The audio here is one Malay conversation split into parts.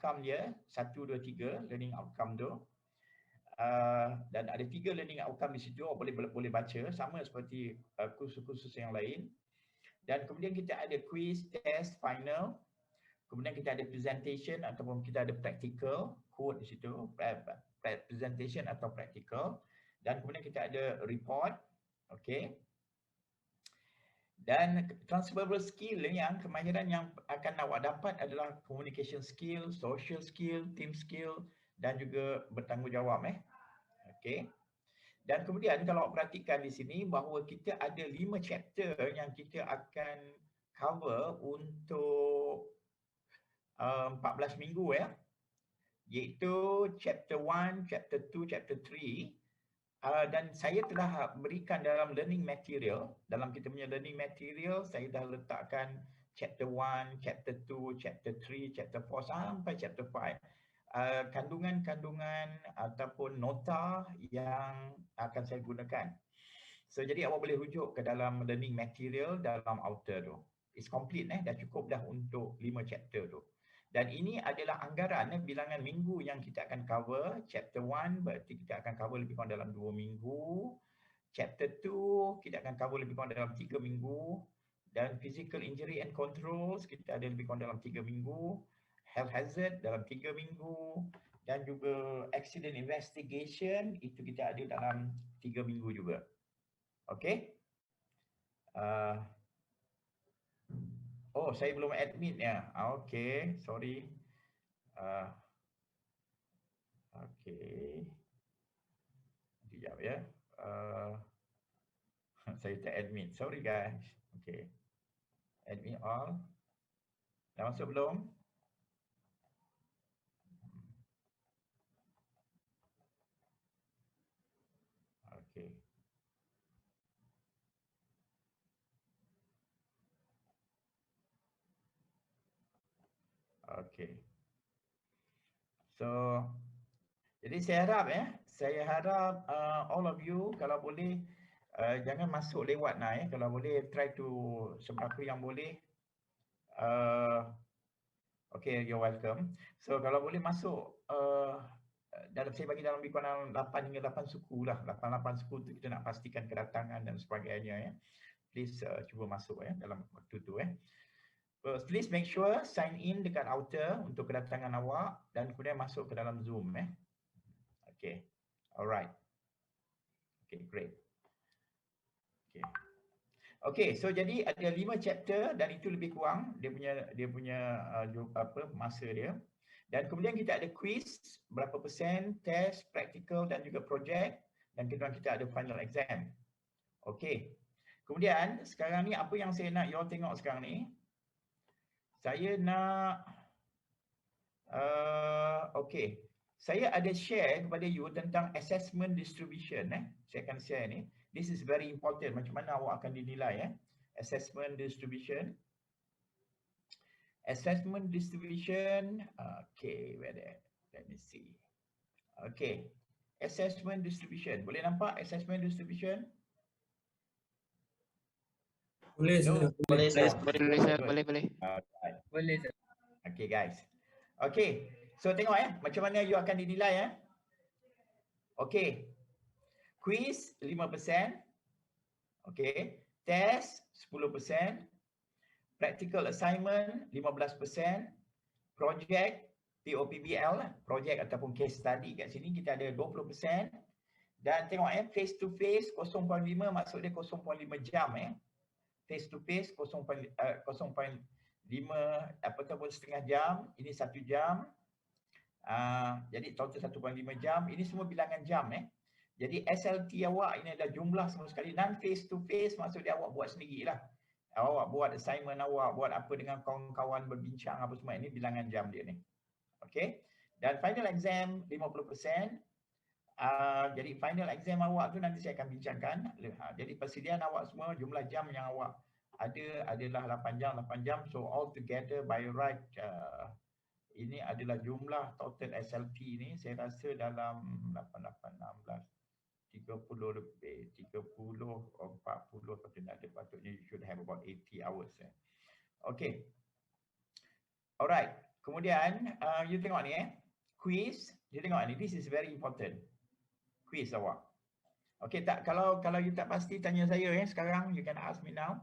outcome dia, 1, 2, 3 learning outcome tu. Dan ada 3 learning outcome di situ, boleh baca sama seperti kursus-kursus yang lain. Dan kemudian kita ada quiz, test, final. Kemudian kita ada presentation ataupun kita ada practical, code di situ, presentation atau practical. Dan kemudian kita ada report, okey. Dan transferable skill yang kemahiran yang akan awak dapat adalah communication skill, social skill, team skill dan juga bertanggungjawab Okey. Dan kemudian kalau awak perhatikan di sini bahawa kita ada 5 chapter yang kita akan cover untuk 14 minggu iaitu chapter 1, chapter 2, chapter 3. Dan saya telah berikan dalam learning material, dalam kita punya learning material, saya dah letakkan chapter 1, chapter 2, chapter 3, chapter 4 sampai chapter 5. Kandungan-kandungan ataupun nota yang akan saya gunakan. So jadi awak boleh rujuk ke dalam learning material dalam outer tu. It's complete dah cukup dah untuk 5 chapter tu. Dan ini adalah anggaran bilangan minggu yang kita akan cover. Chapter 1 berarti kita akan cover lebih kurang dalam 2 minggu. Chapter 2 kita akan cover lebih kurang dalam 3 minggu. Dan physical injury and controls kita ada lebih kurang dalam 3 minggu. Health hazard dalam 3 minggu. Dan juga accident investigation itu kita ada dalam 3 minggu juga. Okey. Oh, saya belum admit ya. Okey, sorry. Okey. Sekejap ya. Saya tak admit. Sorry guys. Okey. Admit all. Dah masuk belum? Okey. Okey. So, jadi saya harap all of you kalau boleh jangan masuk lewat kalau boleh try to seberapa yang boleh. Okay, you're welcome. So kalau boleh masuk saya bagi dalam lebih kurang 8 hingga 8 suku lah. 8 suku tu kita nak pastikan kedatangan dan sebagainya Please cuba masuk dalam waktu tu Please make sure sign in dekat outer untuk kedatangan awak dan kemudian masuk ke dalam Zoom Okay. Alright. Okay, great. Okay. Okay, so jadi ada 5 chapter dan itu lebih kurang dia punya masa dia. Dan kemudian kita ada quiz berapa persen, test, practical dan juga project dan kemudian kita ada final exam. Okay. Kemudian sekarang ni apa yang saya nak you all tengok sekarang ni? Saya nak okay. Saya ada share kepada you tentang assessment distribution Saya akan share ni. This is very important macam mana awak akan dinilai Assessment distribution. Assessment distribution. Okay, where there? Let me see. Okay. Assessment distribution. Boleh nampak assessment distribution? Boleh, boleh, boleh. Boleh. Okay, guys. Okay. So tengok macam mana you akan dinilai Okay. Quiz 5%. Okay. Test 10%. Practical assignment 15%. Project POPBL project ataupun case study kat sini kita ada 20%. Dan tengok face to face 0.5 maksud dia 0.5 jam Face to face 0.5 ataupun setengah jam, ini 1 jam. Jadi total 1.5 jam. Ini semua bilangan jam Jadi SLT awak ini adalah jumlah semua sekali. Dan face to face maksud dia awak buat sendirilah. Awak buat assignment awak, buat apa dengan kawan-kawan berbincang apa semua, ini bilangan jam dia ni. Okey. Dan final exam 50%. Jadi final exam awak tu nanti saya akan bincangkan. Jadi persediaan awak semua, jumlah jam yang awak ada adalah 8 jam. So all together by right ini adalah jumlah total SLT ni saya rasa dalam 88, 16, 30 lebih, 30, 40 patutnya you should have about 80 hours Okay. Alright. Kemudian you tengok ni quiz, you tengok ni, this is very important. Quiz awak. Okey tak, kalau you tak pasti tanya saya sekarang, you can ask me now.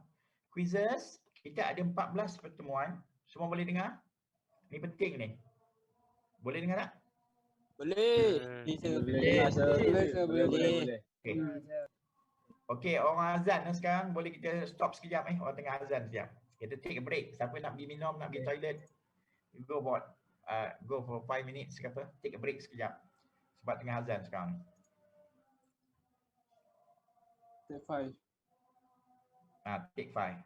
Quizzes, kita ada 14 pertemuan. Semua boleh dengar? Ni penting ni. Boleh dengar tak? Boleh. Boleh. Okey, orang azan sekarang, boleh kita stop sekejap orang tengah azan sekejap. Kita take a break. Siapa nak pergi minum, nak pergi toilet, you go for 5 minutes ke apa, take a break sekejap. Sebab tengah azan sekarang. Take 5. Take 5.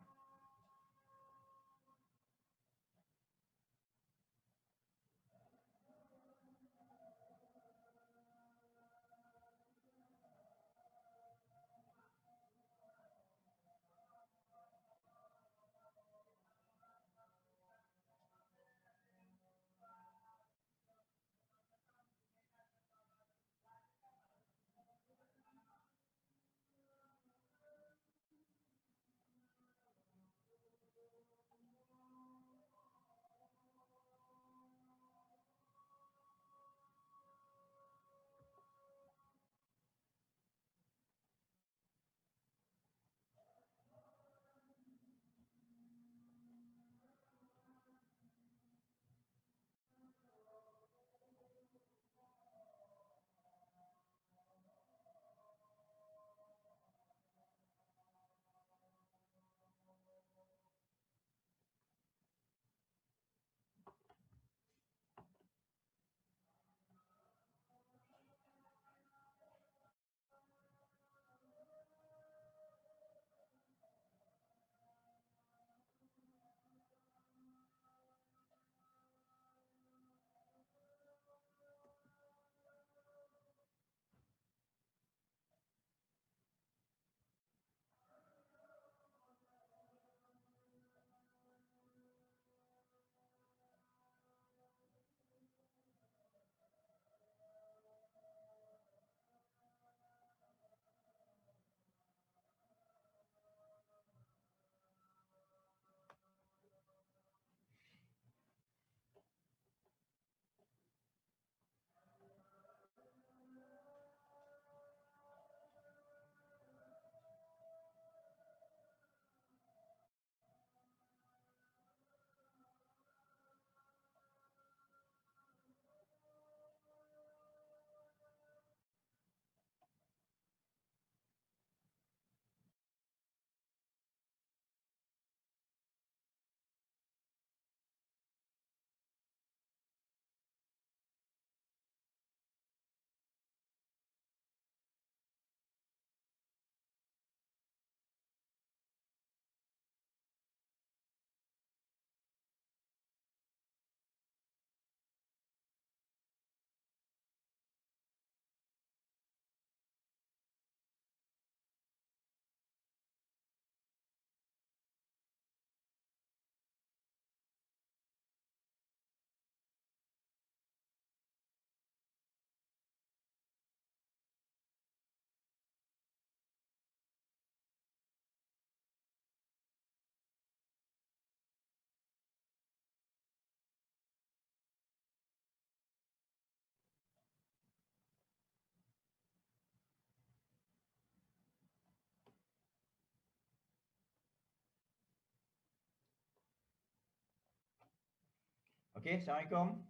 Okey, Assalamualaikum.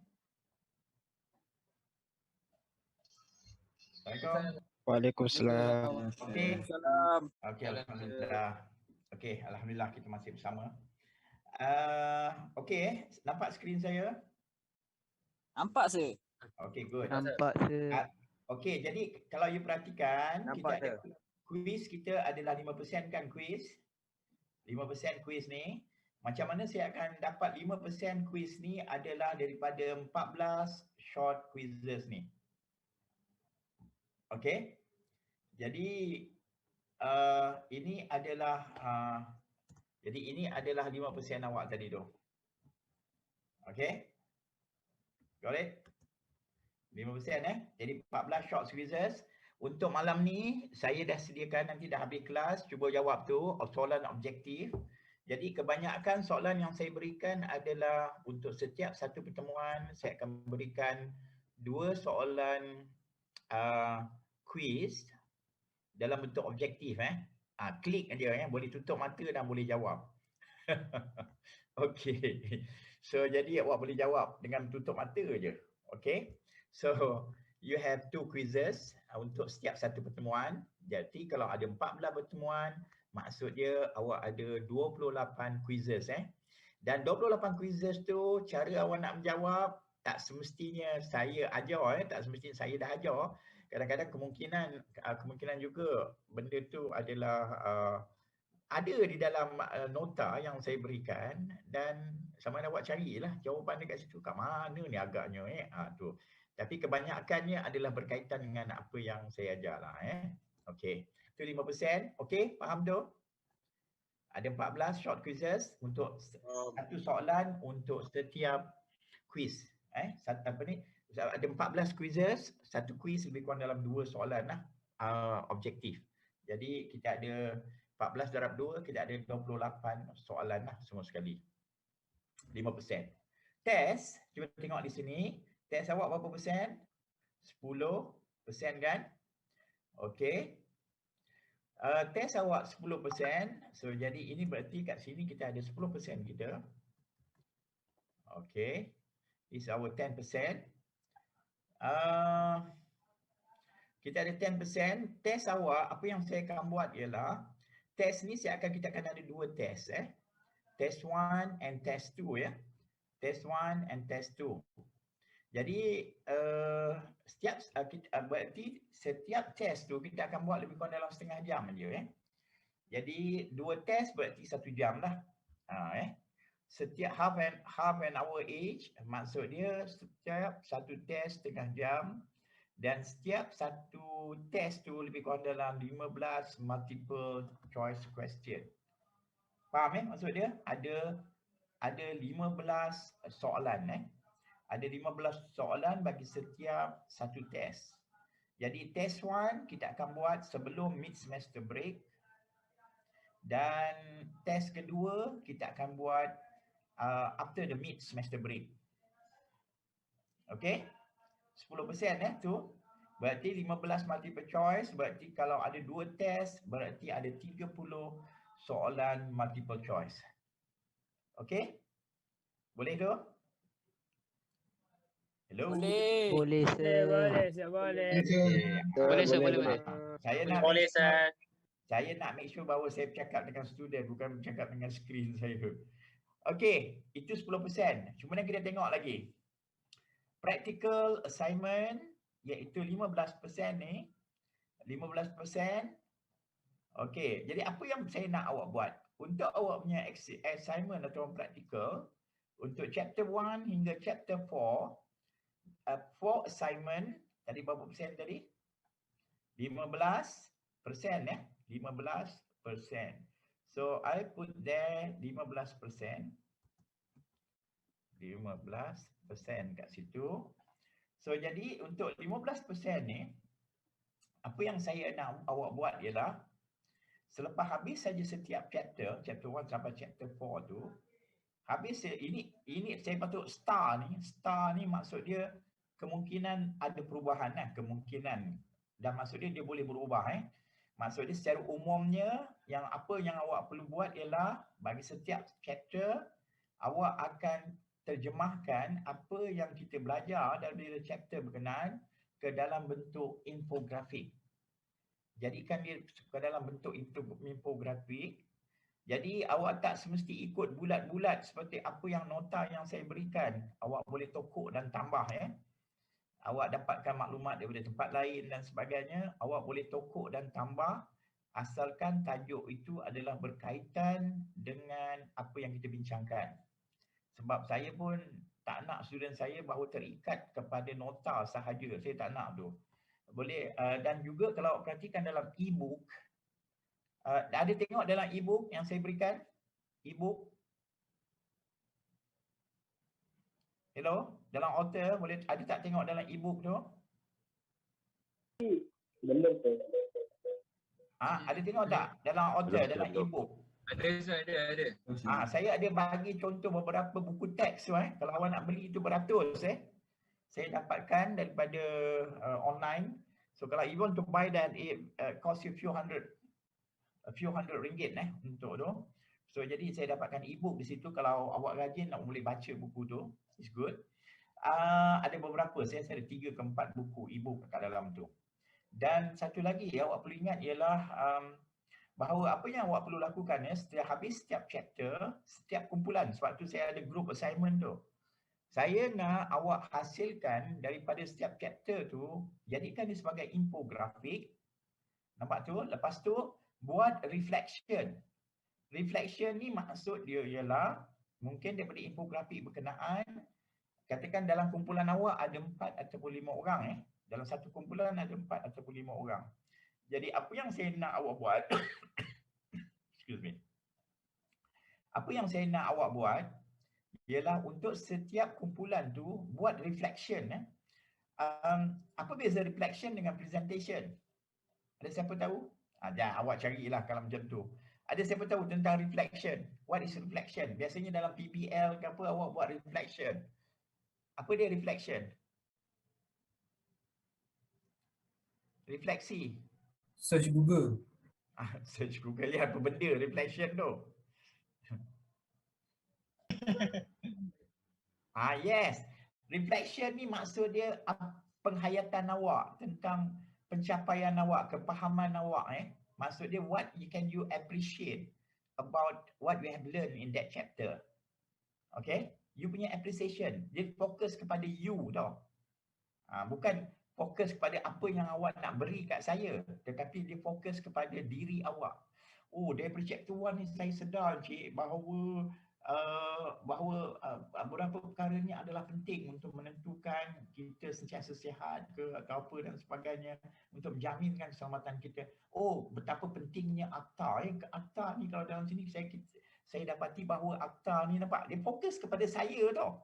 Assalamualaikum. Waalaikumsalam. Okey. Salam. Okey, alhamdulillah. Okey, alhamdulillah kita masih bersama. Okey, nampak skrin saya? Nampak sir? Okey, good. Nampak sir. Okey, jadi kalau you perhatikan, Nampak, kita ada quiz kita adalah 5% kan quiz. 5% quiz ni. Macam mana saya akan dapat 5% quiz ni adalah daripada 14 short quizzes ni. Okey. Jadi ini adalah 5% awak tadi tu. Okey. Got it? 5% Jadi 14 short quizzes. Untuk malam ni saya dah sediakan, nanti dah habis kelas, cuba jawab tu soalan objektif. Jadi kebanyakan soalan yang saya berikan adalah untuk setiap satu pertemuan saya akan berikan 2 soalan quiz dalam bentuk objektif klik aja boleh tutup mata dan boleh jawab. Okey. So jadi awak boleh jawab dengan tutup mata je. Okey. So you have 2 quizzes untuk setiap satu pertemuan. Jadi kalau ada 14 pertemuan, maksud dia awak ada 28 quizzes Dan 28 quizzes tu cara awak nak menjawab tak semestinya saya ajar tak semestinya saya dah ajar. Kadang-kadang kemungkinan juga benda tu adalah ada di dalam nota yang saya berikan dan sama ada awak carilah jawapan dekat situ kat mana ni agaknya tu. Tapi kebanyakannya adalah berkaitan dengan apa yang saya ajarlah Okey. Itu 5%. Okey, faham tu? Ada 14 short quizzes untuk satu soalan untuk setiap quiz. Apa ni? Ada 14 quizzes, satu quiz lebih kurang dalam 2 soalan objektif. Jadi kita ada 14 darab 2, kita ada 28 soalan semua sekali. 5%. Test, cuba tengok di sini. Test awak berapa persen? 10% kan? Okey. Test awak 10%. So jadi ini berarti kat sini kita ada 10% kita. Okey. This is our 10%. Kita ada 10%. Test awak, apa yang saya akan buat ialah test ni kita akan ada 2 test Test 1 and test 2 Test 1 and test 2. Jadi berarti setiap test tu kita akan buat lebih kurang dalam setengah jam aja Jadi 2 test berarti 1 jam lah. Setiap half an hour each, maksud dia setiap satu test setengah jam dan setiap satu test tu lebih kurang dalam 15 multiple choice question. Faham maksud dia? Ada 15 soalan Ada 15 soalan bagi setiap satu test. Jadi test 1 kita akan buat sebelum mid semester break. Dan test kedua kita akan buat after the mid semester break. Okay? 10% tu. Berarti 15 multiple choice. Berarti kalau ada 2 test, berarti ada 30 soalan multiple choice. Okay? Boleh tu? Hello? Boleh. Boleh, sir. Boleh. Boleh, sir, boleh. Saya nak make sure bahawa saya bercakap dengan student, bukan bercakap dengan skrin saya. Okey, itu 10%. Cuma kita tengok lagi. Practical assignment iaitu 15% ni. 15%. Okey, jadi apa yang saya nak awak buat? Untuk awak punya assignment atau practical, untuk chapter 1 hingga chapter 4, 4 assignment, tadi berapa persen tadi? 15% 15%. So I put there 15%. 15% kat situ. So jadi untuk 15% ni, apa yang saya nak awak buat ialah selepas habis saja setiap chapter 1 sampai chapter 4 tu, habis ini saya patut star ni maksud dia kemungkinan ada perubahan kemungkinan, dan maksud dia boleh berubah Maksud dia secara umumnya apa yang awak perlu buat ialah bagi setiap chapter awak akan terjemahkan apa yang kita belajar dari chapter berkenaan ke dalam bentuk infografik. Jadikan dia ke dalam bentuk infografik. Jadi awak tak semesti ikut bulat-bulat seperti apa yang nota yang saya berikan. Awak boleh tokok dan tambah Awak dapatkan maklumat daripada tempat lain dan sebagainya, awak boleh tokok dan tambah asalkan tajuk itu adalah berkaitan dengan apa yang kita bincangkan. Sebab saya pun tak nak student saya bahawa terikat kepada nota sahaja. Saya tak nak tu. Boleh dan juga kalau awak perhatikan dalam e-book, ada tengok dalam e-book yang saya berikan? E-book. Hello? Dalam author, boleh ada tak tengok dalam e-book tu? Ada tengok tak? Dalam author, dalam e-book. Ada Ustaz, ada. Saya ada bagi contoh beberapa buku teks tu kalau awak nak beli tu beratus saya dapatkan daripada online. So kalau you want to buy that, it cost you a few hundred ringgit untuk tu. So jadi saya dapatkan e-book di situ. Kalau awak rajin nak boleh baca buku tu, it's good. Ada beberapa, saya ada 3 ke 4 buku e-book kat dalam tu. Dan satu lagi awak perlu ingat ialah bahawa apa yang awak perlu lakukan setelah habis setiap chapter, setiap kumpulan, sebab tu saya ada group assignment tu. Saya nak awak hasilkan daripada setiap chapter tu, jadikan dia sebagai infografik. Nampak tu? Lepas tu buat reflection. Reflection ni maksud dia ialah mungkin daripada infografik berkenaan, katakan dalam kumpulan awak ada 4 ataupun 5 orang dalam satu kumpulan ada 4 ataupun 5 orang. Jadi apa yang saya nak awak buat excuse me. Apa yang saya nak awak buat ialah untuk setiap kumpulan tu buat reflection. Apa beza reflection dengan presentation? Ada siapa tahu? Jangan awak carilah kalau macam tu. Ada siapa tahu tentang reflection? What is reflection? Biasanya dalam PBL ke apa awak buat reflection. Apa dia reflection? Refleksi. Search Google. Search Google ya, apa benda reflection tu? Yes. Reflection ni maksud dia penghayatan awak tentang pencapaian awak, kepahaman awak Maksud dia what can you appreciate about what you have learned in that chapter. Okay? You punya appreciation. Dia fokus kepada you tau. Bukan fokus kepada apa yang awak nak beri kat saya, tetapi dia fokus kepada diri awak. Daripada chapter 1 ni saya sedar cik bahawa beberapa perkara ni adalah penting untuk menentukan kita sentiasa sihat ke atau apa dan sebagainya, untuk menjaminkan keselamatan kita. Betapa pentingnya akta. Akta ni kalau dalam sini saya dapati bahawa akta ni nampak dia fokus kepada saya tau.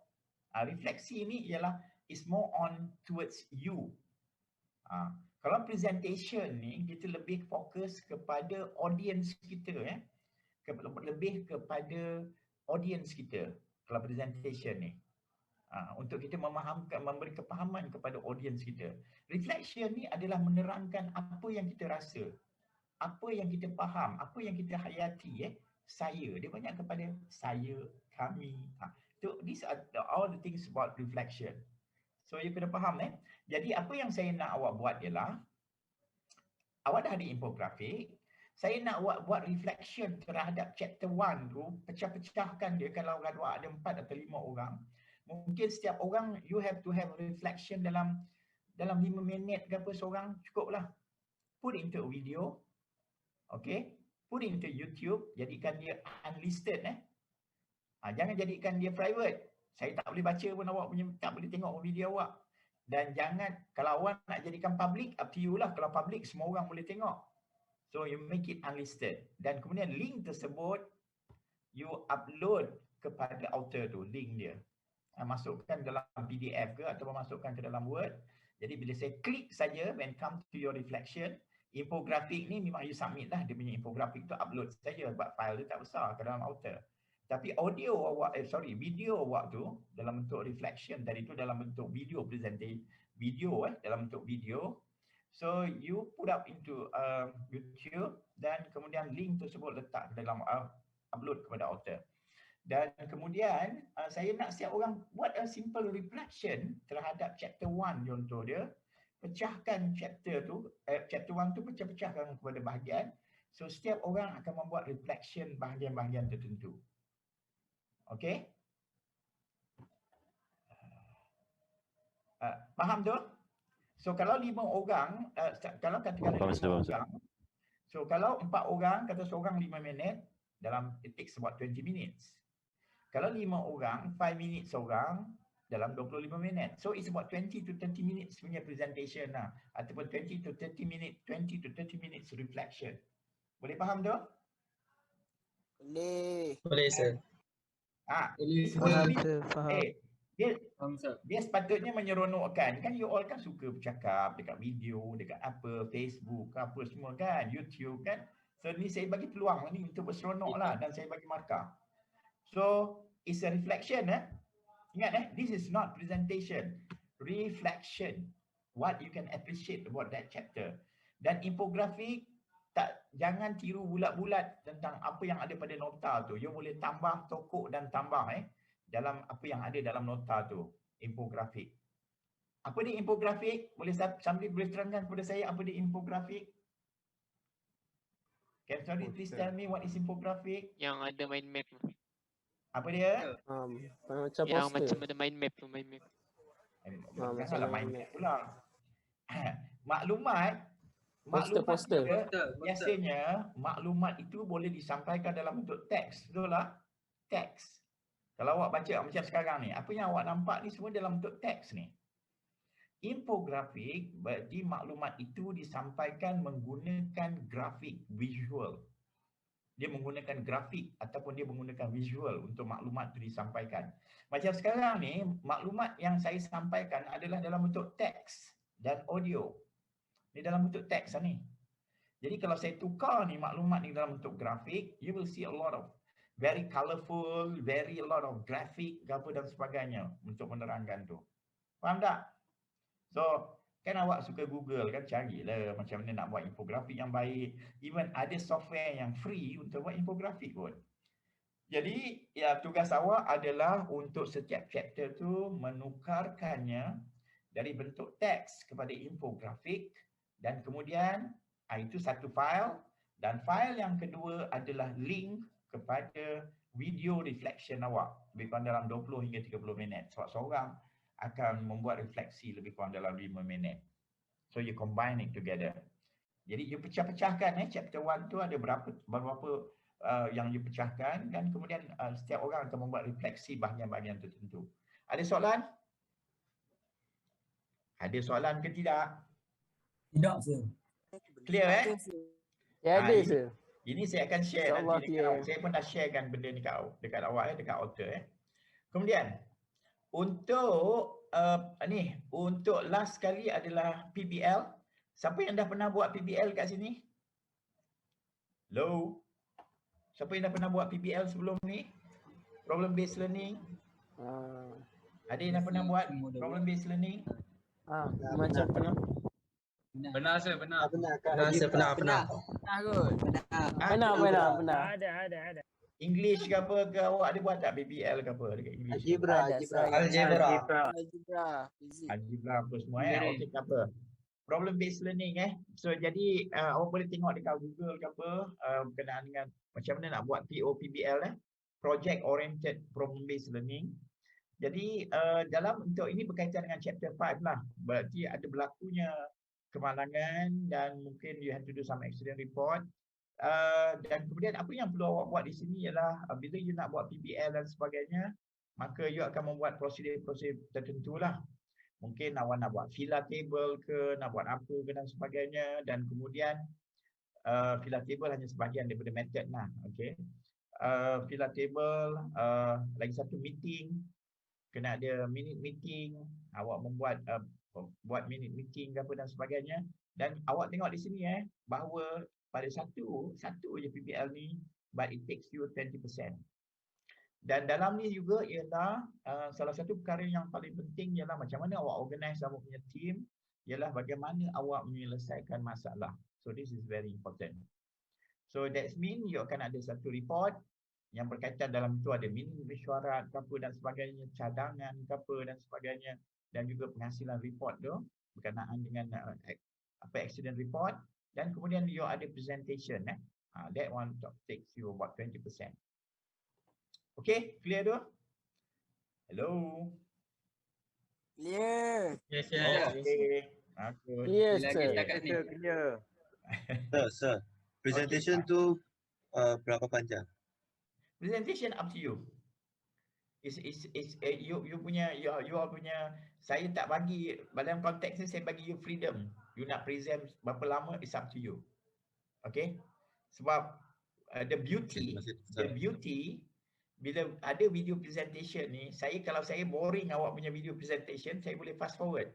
Refleksi ni ialah is more on towards you. Kalau presentation ni kita lebih fokus kepada audience kita lebih kepada audience kita kalau presentation ni. Untuk kita memberi kepahaman kepada audience kita. Reflection ni adalah menerangkan apa yang kita rasa, apa yang kita faham, apa yang kita hayati saya. Dia banyak kepada saya, kami. So these are all the things about reflection. So you kena faham Jadi apa yang saya nak awak buat ialah awak dah ada infografik. Saya nak awak buat reflection terhadap chapter 1 tu, pecah-pecahkan dia. Kalau awak ada 4 atau 5 orang, mungkin setiap orang you have to have reflection dalam 5 minit ke apa seorang, cukuplah. Put into a video. Okay? Put into YouTube, jadikan dia unlisted jangan jadikan dia private. Saya tak boleh baca pun awak punya, tak boleh tengok video awak. Dan jangan, kalau awak nak jadikan public, up to you lah. Kalau public, semua orang boleh tengok. So you make it unlisted. Dan kemudian link tersebut you upload kepada author tu, link dia. Masukkan dalam PDF ke atau masukkan ke dalam Word. Jadi bila saya klik saja, when come to your reflection, infografik ni memang you submit lah. Dia punya infografik tu upload saja sebab file dia tak besar ke dalam author. Tapi audio awak, video awak tu dalam bentuk reflection tadi tu dalam bentuk video presentation, dalam bentuk video. So you put up into YouTube dan kemudian link tersebut letak dalam upload kepada author. Dan kemudian saya nak setiap orang buat a simple reflection terhadap chapter 1 contoh dia. Pecahkan chapter tu, chapter 1 tu pecah-pecahkan kepada bahagian. So setiap orang akan membuat reflection bahagian-bahagian tertentu. Okay? Faham tu? So kalau 5 orang, kalau katakan 5 orang, so kalau 4 orang, kata seorang 5 minit, dalam it takes about 20 minutes. Kalau 5 orang, 5 minutes seorang, dalam 25 minit. So it's about 20 to 30 minutes punya presentation lah. Ataupun 20 to 30 minutes reflection. Boleh faham tu? Boleh. Boleh sir. Faham sir, faham. Dia sepatutnya menyeronokkan. Kan you all kan suka bercakap dekat video, dekat apa, Facebook, apa semua kan, YouTube kan. So ni saya bagi peluang ni untuk berseronok lah dan saya bagi markah. So it's a reflection Ingat this is not presentation. Reflection. What you can appreciate about that chapter. Dan infografik jangan tiru bulat-bulat tentang apa yang ada pada nota tu. You boleh tambah, tokok dan tambah dalam apa yang ada dalam nota tu. Infografik. Apa dia infografik? Boleh somebody boleh terangkan kepada saya apa dia infografik? Can somebody please tell me what is infographic? Yang ada mind map tu. Apa dia? Macam Yang poster. macam ada mind map tu, mind map. Janganlah main map pula. Maklumat Poster. biasanya maklumat itu boleh disampaikan dalam bentuk teks, betul tak? Teks. Kalau awak baca macam sekarang ni, apa yang awak nampak ni semua dalam bentuk teks ni. Infografik berarti maklumat itu disampaikan menggunakan grafik, visual. Dia menggunakan grafik ataupun dia menggunakan visual untuk maklumat itu disampaikan. Macam sekarang ni, maklumat yang saya sampaikan adalah dalam bentuk teks dan audio. Ni dalam bentuk teks ni. Jadi kalau saya tukar ni maklumat ni dalam bentuk grafik, you will see a lot of very colourful, a lot of graphic, apa dan sebagainya untuk menerangkan tu. Faham tak? So, kan awak suka Google kan, carilah macam mana nak buat infografik yang baik. Even ada software yang free untuk buat infografik pun. Jadi, ya tugas awak adalah untuk setiap chapter tu menukarkannya dari bentuk teks kepada infografik dan kemudian itu satu file dan file yang kedua adalah link kepada video reflection awak lebih kurang dalam 20 hingga 30 minit. Sebab seorang akan membuat refleksi lebih kurang dalam 5 minit. So you combine it together. Jadi you pecah-pecahkan chapter 1 tu ada berapa yang you pecahkan dan kemudian setiap orang akan membuat refleksi bahagian-bahagian tertentu. Ada soalan? Ada soalan ke tidak? Tidak, sir. Clear Ya ada ini- sir. Ini saya akan share InsyaAllah nanti dekat clear. awak. Saya pun dah sharekan benda ni dekat awak dekat author Kemudian untuk untuk last kali adalah PBL. Siapa yang dah pernah buat PBL kat sini? Hello. Siapa yang dah pernah buat PBL sebelum ni? Problem based learning. Ada yang dah pernah buat problem based learning? Macam pernah. Benar, sir. Benar. Pernah Pernah kot. Pernah. Ada. English ke apa ke awak ada buat tak PBL ke apa dekat English? Algebra. Fizik. Algebra apa semua okey tak apa. Problem based learning So jadi awak boleh tengok dekat Google ke apa berkenaan dengan macam mana nak buat POPBL project oriented problem based learning. Jadi dalam untuk ini berkaitan dengan chapter 5 lah. Berarti ada berlakunya kemalangan dan mungkin you have to do some accident report. Dan kemudian apa yang perlu awak buat di sini ialah bila you nak buat PBL dan sebagainya, maka you akan membuat prosedur-prosedur tertentu lah. Mungkin awak nak buat fila table ke, nak buat apa ke dan sebagainya. Dan kemudian fila table hanya sebahagian daripada method lah. Okay. Fila table, lagi satu meeting, kena ada minute meeting, awak membuat buat minute meeting apa dan sebagainya. Dan awak tengok di sini bahawa pada satu je PBL ni, but it takes you 20%. Dan dalam ni juga ialah salah satu perkara yang paling penting ialah macam mana awak organize awak punya team, ialah bagaimana awak menyelesaikan masalah. So this is very important. So that means you akan ada satu report yang berkaitan dalam itu ada minimum mesyuarat apa dan sebagainya, cadangan apa dan sebagainya, dan juga penghasilan report tu berkenaan dengan accident report. Dan kemudian you ada presentation that one takes you about 20%. Okay, clear tu? Hello. Clear. Yes, Okay. Aku Yes Lagi sir. setakat ni. Sir, presentation tu berapa panjang? presentation up to you. You punya saya tak bagi dalam konteks ni, saya bagi you freedom. You nak present berapa lama is up to you. Okay? Sebab the beauty bila ada video presentation ni, kalau saya boring awak punya video presentation, saya boleh fast forward.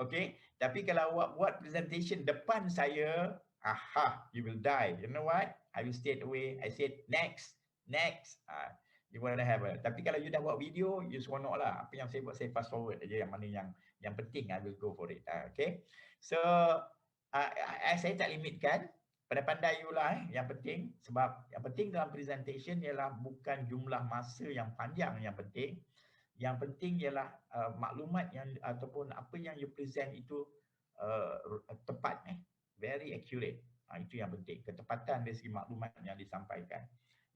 Okay? Tapi kalau awak buat presentation depan saya aha, you will die. You know what? I will stay away. I said next, next. You want to have a. Tapi kalau you dah buat video, you seronok lah. Apa yang saya buat, saya fast forward aja. Yang mana yang penting, I will go for it. Okay. So, saya tak limitkan. Pandai-pandai you lah yang penting. Sebab yang penting dalam presentation ialah bukan jumlah masa yang panjang yang penting. Yang penting ialah maklumat yang ataupun apa yang you present itu tepat, very accurate. Itu yang penting. Ketepatan dari segi maklumat yang disampaikan.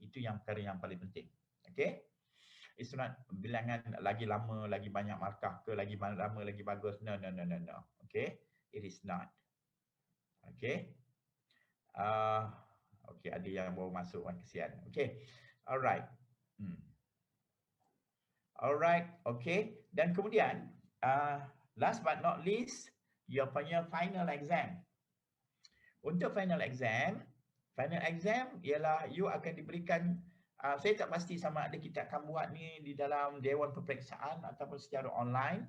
Itu yang perkara yang paling penting. Okay. It's not bilangan lagi lama, lagi banyak markah ke, lagi lama, lagi bagus. No. Okay. It is not. Okay. Okay, ada yang baru masuk, kesian. Okay. Alright. Alright, okay. Dan kemudian, last but not least, your punya final exam. Untuk final exam ialah you akan diberikan, saya tak pasti sama ada kita akan buat ni di dalam Dewan Peperiksaan ataupun secara online.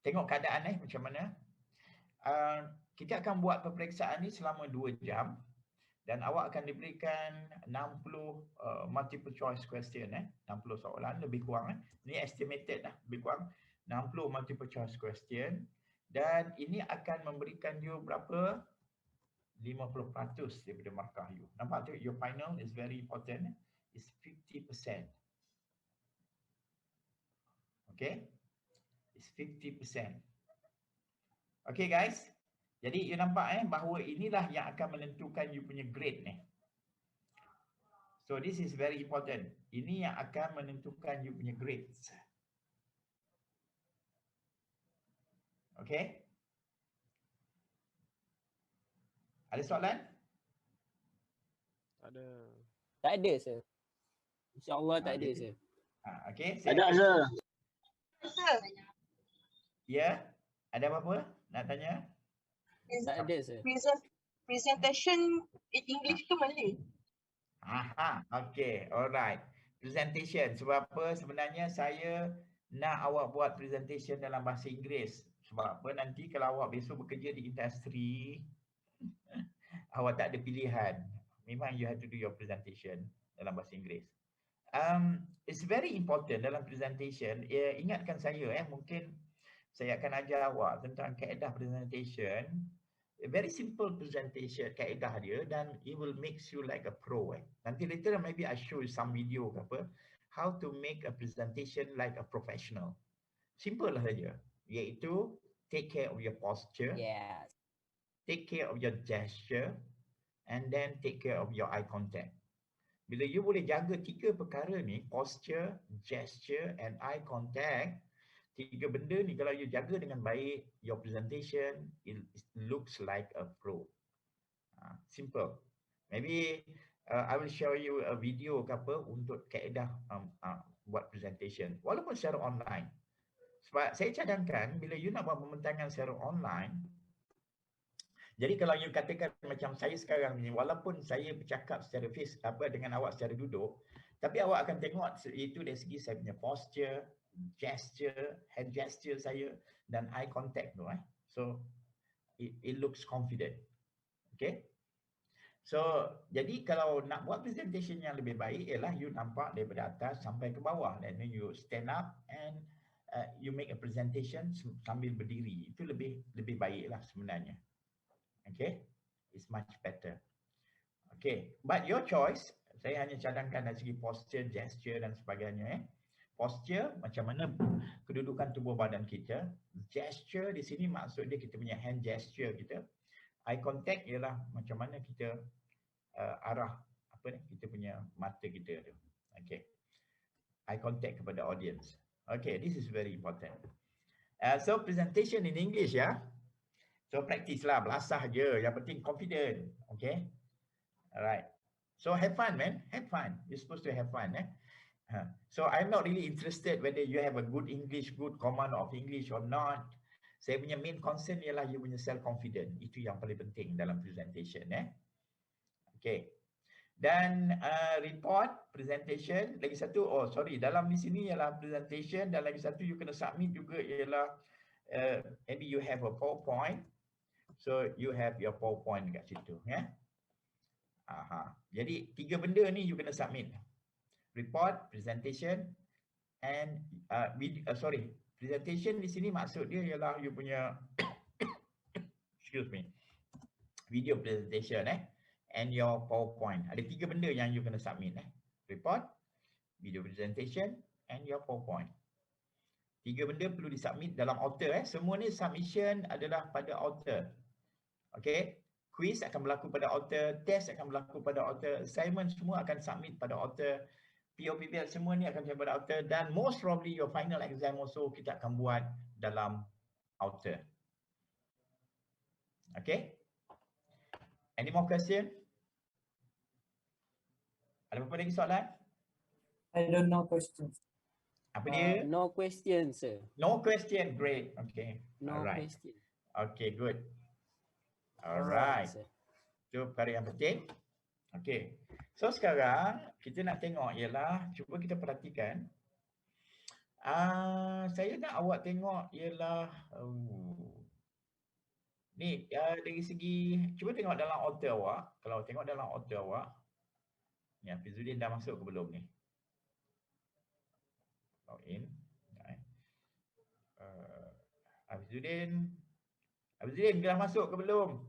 Tengok keadaan macam mana. Kita akan buat peperiksaan ni selama 2 jam. Dan awak akan diberikan 60 multiple choice question, 60 soalan lebih kurang. Ini estimated lah, lebih kurang 60 multiple choice question. Dan ini akan memberikan you berapa? 50% daripada markah you. Nampak tu, your final is very important. Is 50%. Okay? It's 50%. Okay guys? Jadi you nampak bahawa inilah yang akan menentukan you punya grade ni. So this is very important. Ini yang akan menentukan you punya grades. Okay? Ada soalan? Tak ada, sir. InsyaAllah tak ada, sir. Okay. Ada, sir. Ya? Ada apa-apa nak tanya? Tak ada, sir. Presentation in English ke Malay? Okay, alright. Presentation. Sebab apa? Sebenarnya saya nak awak buat presentation dalam bahasa Inggeris. Sebab apa? Nanti kalau awak besok bekerja di industri, awak tak ada pilihan. Memang you have to do your presentation dalam bahasa Inggeris. It's very important dalam presentation. Ingatkan saya, mungkin saya akan ajar awak tentang kaedah presentation. A very simple presentation, kaedah dia, dan it will make you like a pro. Nanti later maybe I show you some video ke apa, how to make a presentation like a professional. Simple lah saja. Iaitu take care of your posture, Yes. take care of your gesture, and then take care of your eye contact. Bila you boleh jaga 3 perkara ni, posture, gesture, and eye contact, 3 benda ni kalau you jaga dengan baik, your presentation it looks like a pro. Simple. Maybe I will show you a video ke apa untuk kaedah buat presentation walaupun secara online. Sebab saya cadangkan bila you nak buat pembentangan secara online, jadi kalau you katakan macam saya sekarang ni, walaupun saya bercakap secara dengan awak secara duduk, tapi awak akan tengok itu dari segi saya punya posture, gesture, hand gesture saya dan eye contact tu. So it looks confident. Okay. So jadi kalau nak buat presentation yang lebih baik ialah you nampak daripada atas sampai ke bawah, dan then you stand up and you make a presentation sambil berdiri. Itu lebih baiklah sebenarnya. Okay, it's much better. Okay, but your choice. Saya hanya cadangkan dari segi posture, gesture dan sebagainya. Posture, macam mana kedudukan tubuh badan kita. Gesture di sini maksud dia kita punya hand gesture kita. Eye contact ialah macam mana kita arah kita punya mata kita tu. Okay. Eye contact kepada audience. Okay, this is very important. So presentation in English ya. So practice lah, belasah je. Yang penting confident. Okay. Alright. So have fun, man. Have fun. You're supposed to have fun. So I'm not really interested whether you have a good English, good command of English or not. Saya punya main concern ialah you punya self-confident. Itu yang paling penting dalam presentation. Okay. Dan report, presentation. Lagi satu, dalam di sini ialah presentation. Dan lagi satu you kena submit juga ialah maybe you have a PowerPoint. So you have your PowerPoint kat situ, ya. Jadi 3 benda ni you kena submit. Report, presentation and presentation di sini maksud dia ialah you punya excuse me, video presentation and your PowerPoint. Ada 3 benda yang you kena submit report, video presentation and your PowerPoint. 3 benda perlu disubmit dalam author Semua ni submission adalah pada author. Okay, quiz akan berlaku pada author, test akan berlaku pada author, assignment semua akan submit pada author, POPBL semua ni akan submit pada author, dan most probably your final exam also kita akan buat dalam author. Okay, any more question? Ada apa lagi soalan? I don't know questions. Apa dia? No question, sir. No question, great. Okay, No alright. question. Okay, good. Alright. sir. Itu perkara yang penting. Okay. So sekarang kita nak tengok ialah, cuba kita perhatikan. Saya nak awak tengok ialah ni dari segi, cuba tengok dalam author awak. Kalau tengok dalam author awak, ni Hafizuddin dah masuk ke belum ni? Login. Hafizuddin dah masuk ke belum?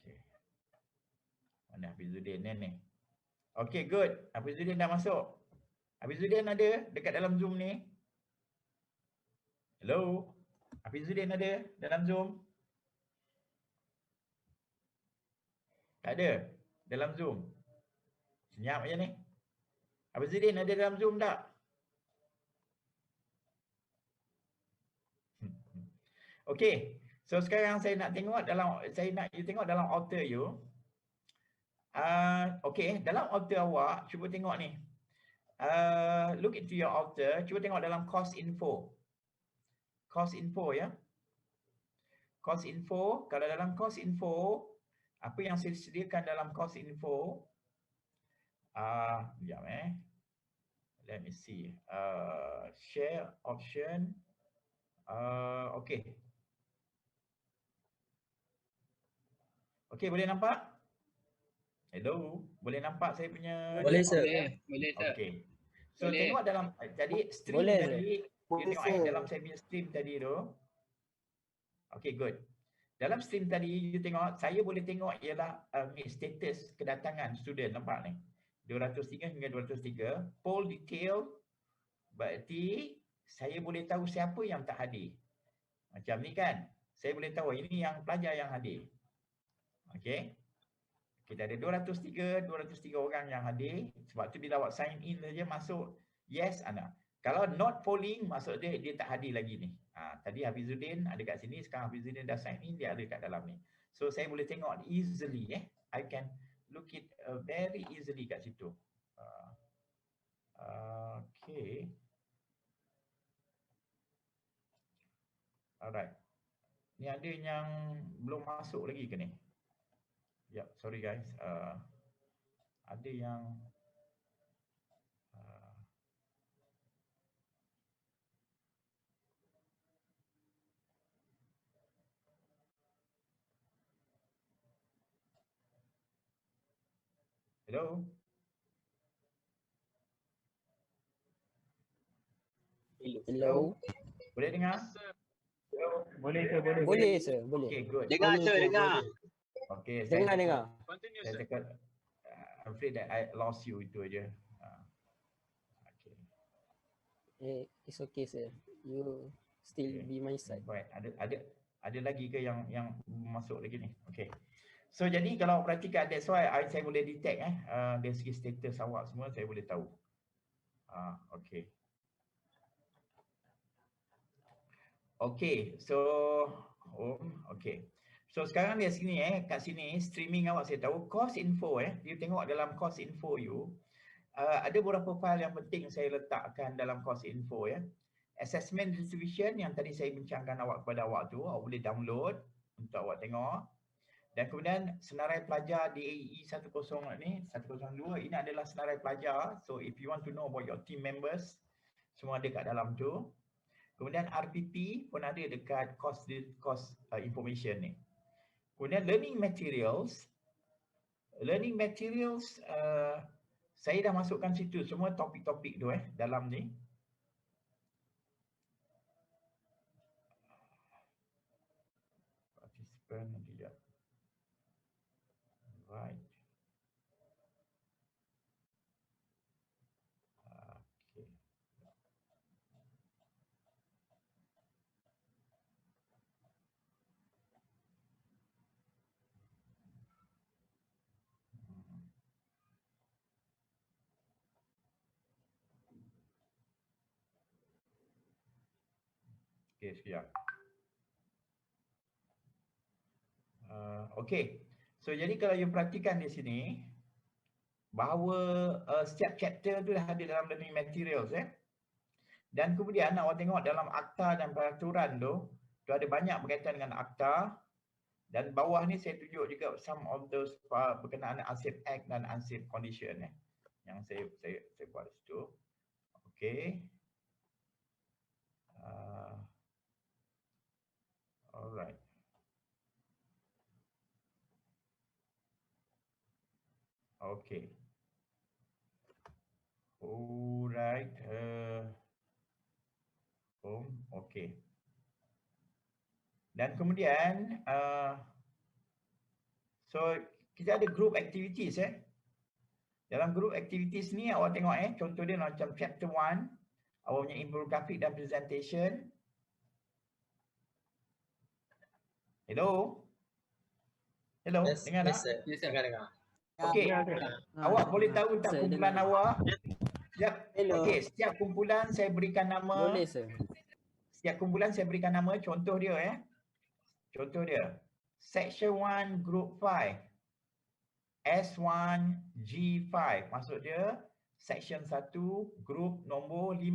Okay. Mana Hafizuddin ni? Okay, good. Hafizuddin dah masuk. Hafizuddin ada dekat dalam Zoom ni? Hello? Hafizuddin ada dalam Zoom? Tak ada dalam Zoom. Senyap je ni. Hafizuddin ada dalam Zoom tak? Okay. So sekarang saya nak tengok you tengok dalam author you. Okay, dalam author awak cuba tengok ni. Look into your author, cuba tengok dalam course info. Course info ya. Course info, kalau dalam course info apa yang saya sediakan dalam course info, sekejap let me see. Share option. Okay. Okay, boleh nampak? Hello, boleh nampak saya punya? Boleh, sir. Boleh tak? Okay. So Boleh. tengok dalam tadi stream Boleh, tadi, you tengok dalam saya punya stream tadi tu. Okay, good. Dalam stream tadi you tengok, saya boleh tengok ialah status kedatangan student, nampak ni? 203 hingga 203. Poll detail, berarti saya boleh tahu siapa yang tak hadir. Macam ni kan? Saya boleh tahu ini yang pelajar yang hadir. Okay. Kita ada 203 orang yang hadir. Sebab tu bila awak sign in saja masuk yes Ana. Kalau not polling maksud dia tak hadir lagi ni. Tadi Hafizuddin ada kat sini, sekarang Hafizuddin dah sign in, dia ada kat dalam ni. So saya boleh tengok easily I can look it very easily kat situ. Okay. Alright. Ni ada yang belum masuk lagi ke ni? Yep, sorry guys. Ada yang hello? Hello. Boleh dengar? Boleh ke? Boleh. Boleh, sir. Boleh. Okay, good. Dengar, sir, dengar. Okay, Dengar. Saya cakap, I'm afraid that I lost you, itu aja. Okay. It's okay, sir. You still Okay. be my side. Right. Ada lagi ke yang masuk lagi ni? Okay. So jadi kalau perhatikan, that's why saya boleh detect dari segi status awak semua saya boleh tahu. Okay. Okay, so okay. So sekarang dia sini kat sini streaming awak saya tahu course info you tengok dalam course info you ada beberapa file yang penting saya letakkan dalam course info Assessment distribution yang tadi saya bincangkan kepada awak tu, awak boleh download untuk awak tengok. Dan kemudian senarai pelajar DAE 10 ni, 102 ini adalah senarai pelajar. So if you want to know about your team members, semua ada kat dalam tu. Kemudian RPP pun ada dekat course information ni. Kemudian learning materials. Learning materials saya dah masukkan situ semua topik-topik tu dalam ni. Participant tidak. Right. Okay. Okay, sekejap. Okay. So, jadi kalau you perhatikan di sini, bahawa setiap chapter tu dah ada dalam learning materials. Dan kemudian awak tengok dalam akta dan peraturan tu ada banyak berkaitan dengan akta. Dan bawah ni saya tunjuk juga some of those berkenaan unsafe act dan unsafe condition yang saya buat di situ. Okay. Alright. Okay. Alright. Okay. Dan kemudian so kita ada group activities Dalam group activities ni awak tengok contoh dia macam chapter 1 awak punya infographic dan presentation. Hello? Hello, Yes, dengar yes, tak? sir. Yes, sir. Dengar. Okey. Awak boleh tahu tak kumpulan awak? Hello. Okey, setiap kumpulan saya berikan nama. Boleh, sir. Setiap kumpulan saya berikan nama, contoh dia Contoh dia. Section 1 Group 5. S1 G5. Maksud dia Section 1 Group nombor 5.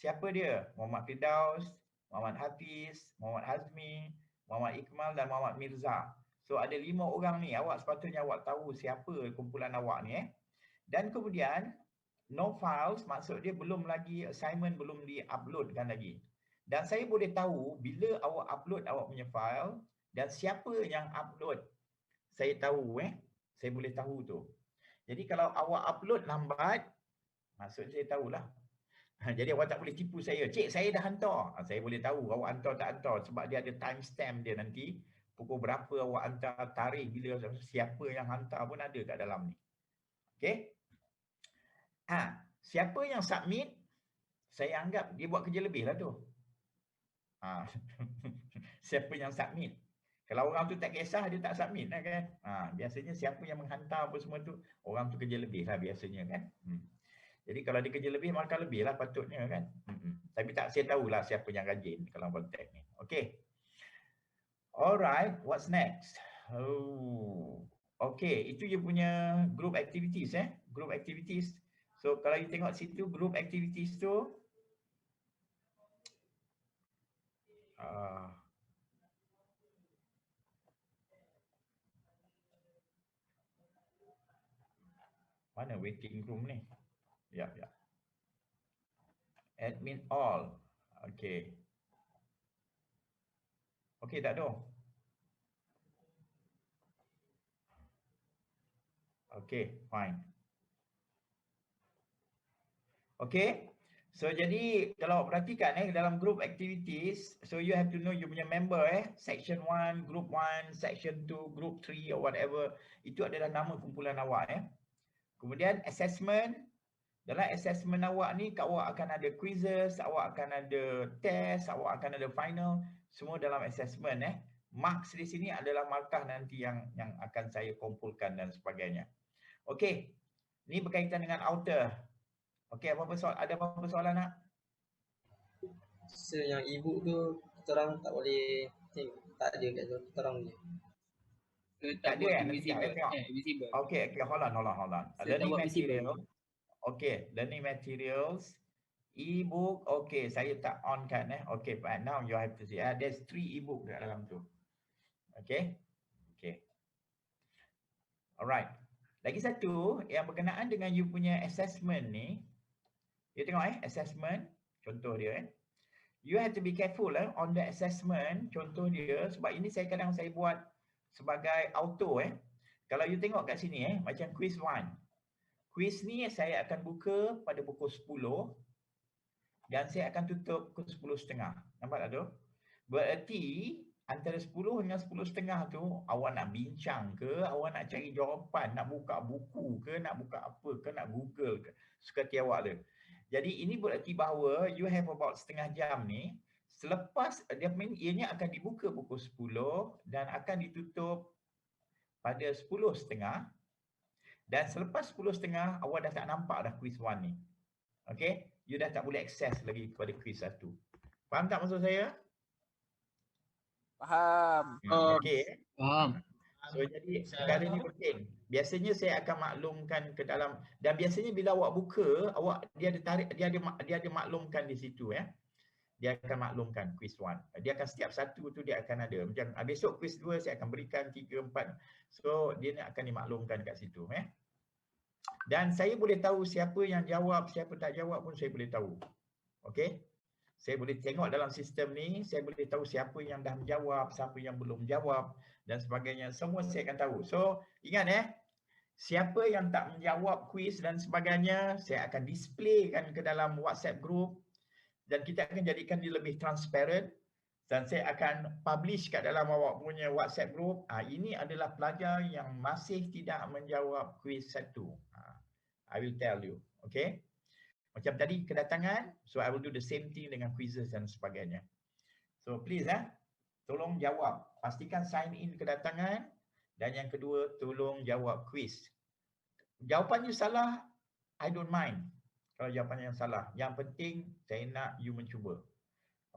Siapa dia? Muhammad Firdaus, Muhammad Hafiz, Muhammad Hazmi, Muhammad Iqmal dan Muhammad Mirza. So ada 5 orang ni. Awak sepatutnya awak tahu siapa kumpulan awak ni Dan kemudian no files maksud dia belum lagi assignment belum di-uploadkan lagi. Dan saya boleh tahu bila awak upload awak punya file dan siapa yang upload. Saya tahu saya boleh tahu tu. Jadi kalau awak upload lambat, maksud saya tahulah. Jadi awak tak boleh tipu saya. Cik, saya dah hantar. Saya boleh tahu awak hantar tak hantar sebab dia ada timestamp dia nanti. Pukul berapa awak hantar, tarikh bila, siapa yang hantar pun ada kat dalam ni. Okey? Siapa yang submit, saya anggap dia buat kerja lebih lah tu. Siapa yang submit. Kalau orang tu tak kisah, dia tak submit lah kan. Biasanya siapa yang menghantar apa semua tu, orang tu kerja lebih lah biasanya kan. Jadi kalau dia kerja lebih, maka lebih lah patutnya kan. Tapi tak, saya tahulah siapa yang rajin kalau konteks ni. Okay. Alright, what's next? Okay, itu you punya group activities Group activities. So kalau you tengok situ, group activities tu, mana waiting room ni? Ya. Admin all. Okay. Okay tak ada? Okay, fine. Okay. So jadi kalau perhatikan dalam group activities, so you have to know you punya member section 1, group 1, section 2, group 3 or whatever. Itu adalah nama kumpulan awak Kemudian assessment. Dalam assessment awak ni awak akan ada quizzes, awak akan ada test, awak akan ada final, semua dalam assessment Marks di sini adalah markah nanti yang akan saya kumpulkan dan sebagainya. Okey. Ni berkaitan dengan outer. Okey, ada apa-apa soalan nak? So yang e-book tu kita orang tak boleh tak ada kat kita orang je. Tak ada visible. Okay, hold on. Learning material. Okay, learning materials. E-book, okay, saya tak on kan Okay, but now you have to see. There's 3 e-book kat dalam tu. Okay. Alright. Lagi satu yang berkenaan dengan you punya assessment ni. You tengok assessment, contoh dia you have to be careful on the assessment. Contoh dia, sebab ini kadang saya buat sebagai auto Kalau you tengok kat sini macam quiz 1. Quiz ni saya akan buka pada pukul 10 dan saya akan tutup pukul 10.30. Nampak tak tu? Berarti antara 10 dengan 10.30 tu awak nak bincang ke, awak nak cari jawapan, nak buka buku ke, nak buka apa ke, nak Google ke, suka hati awak tu. Jadi ini berarti bahawa you have about setengah jam ni. Selepas dia ianya akan dibuka pukul 10 dan akan ditutup pada 10.30. Dan selepas 10.30 awak dah tak nampak dah quiz 1 ni. Okey, you dah tak boleh akses lagi kepada quiz 1. Faham tak maksud saya? Faham. Okey. Faham. So jadi perkara ni penting. Biasanya saya akan maklumkan ke dalam, dan biasanya bila awak buka, dia ada maklumkan di situ Dia akan maklumkan quiz 1. Dia akan setiap satu tu dia akan ada. Macam besok quiz 2 saya akan berikan 3, 4. So dia akan dimaklumkan kat situ Dan saya boleh tahu siapa yang jawab, siapa tak jawab pun saya boleh tahu. Okey? Saya boleh tengok dalam sistem ni, saya boleh tahu siapa yang dah menjawab, siapa yang belum jawab dan sebagainya. Semua saya akan tahu. So, ingat siapa yang tak menjawab kuis dan sebagainya, saya akan displaykan ke dalam WhatsApp group dan kita akan jadikan dia lebih transparent dan saya akan publish kat dalam awak punya WhatsApp group. Ini adalah pelajar yang masih tidak menjawab kuis 1. I will tell you. Okay? Macam tadi kedatangan, so I will do the same thing dengan quizzes dan sebagainya. So please tolong jawab. Pastikan sign in kedatangan dan yang kedua tolong jawab quiz. Jawapan you salah, I don't mind. Kalau jawapan yang salah, yang penting saya nak you mencuba.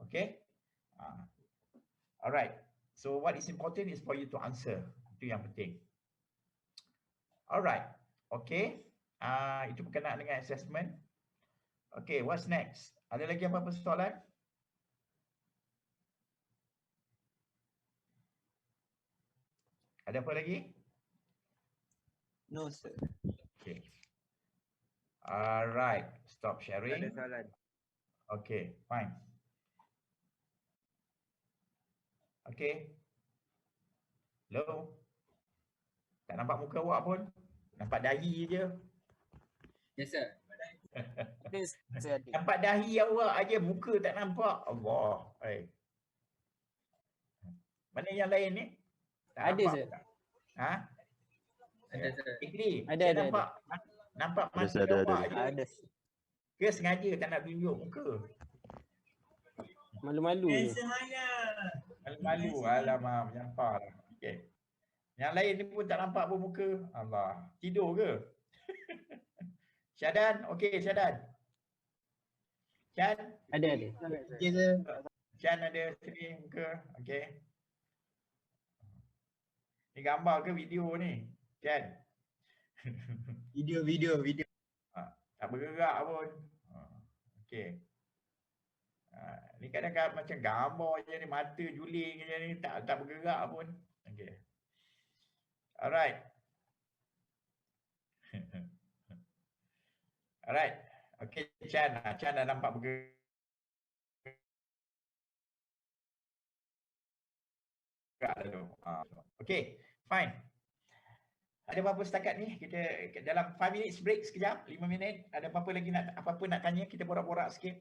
Okay? Alright. So what is important is for you to answer. Itu yang penting. Alright. Okay. Itu berkenaan dengan assessment. Okay, what's next? Ada lagi apa-apa soalan? Ada apa lagi? No, sir. Okay. Alright, stop sharing. Ada soalan. Okay, fine. Okay. Hello? Tak nampak muka awak pun? Nampak dahi je. Yes, sir. Saya ada. Nampak dahi awak aja, muka tak nampak. Allah. Mana yang lain ni? Tak Ada, nampak sir. pun tak? Ha? Ada, sir. Ikli, Ada, saya ada, nampak nampak mata sir, ada, awak ada. aja. Ada. Ke sengaja tak nak tunjuk muka? Malu-malu je. Malu-malu. Alamak, menyampah lah. Okay. Yang lain ni pun tak nampak pun muka. Allah. Tidur ke? Syadan, okey Syadan. Syan, Ada. Okay, sir. Syan ada sini muka. Okey. Ni gambar ke video ni? Syan. Video. Tak bergerak pun. Okey. Ni kadang-kadang macam gambar je ni, mata juling je ni, tak bergerak pun. Okey. Alright. Alright. Okey, Chan dah nampak bergerak. Okey, fine. Ada apa-apa setakat ni? Kita dalam 5 minutes break sekejap, 5 minit. Ada apa-apa lagi apa-apa nak tanya? Kita borak-borak sikit.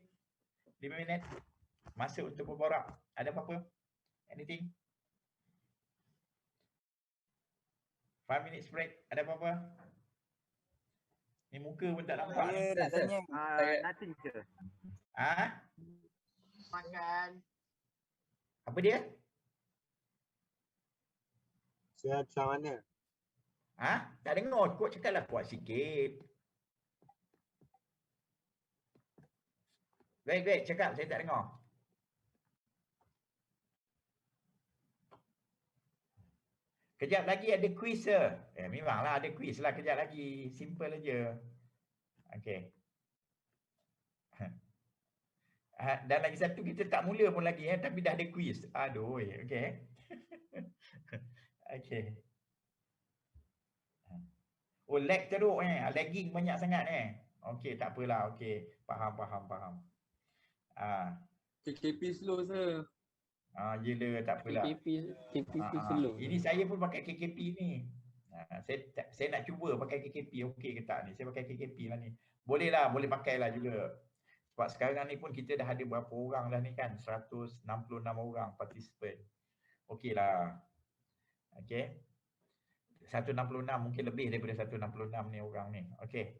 5 minit. Masa untuk berborak. Ada apa-apa? Anything? 5 minutes break. Ada apa-apa? Ni muka pun tak nampak ni. Nak tanya nothing je. Makan. Apa dia? Saya macam mana? Tak dengar. Kau cakaplah kuat sikit. Baik, cakap. Saya tak dengar. Kejap lagi ada quiz ke? Memanglah ada quiz lah kejap lagi. Simple aja. Okey. Dan lagi satu kita tak mula pun lagi tapi dah ada quiz. Aduh, okey. Okey. Oh, lag teruk lagging banyak sangat Okey, tak apalah. Okey, faham. KKP slow sir. Gila tak apalah. KKP slow. Ini saya pun pakai KKP ni. Saya nak cuba pakai KKP okey ke tak ni. Saya pakai KKP lah ni. Boleh lah, boleh pakai lah juga. Sebab sekarang ni pun kita dah ada berapa orang dah ni kan? 166 orang participant. Okey lah. Okey. 166 mungkin lebih daripada 166 ni orang ni. Okey.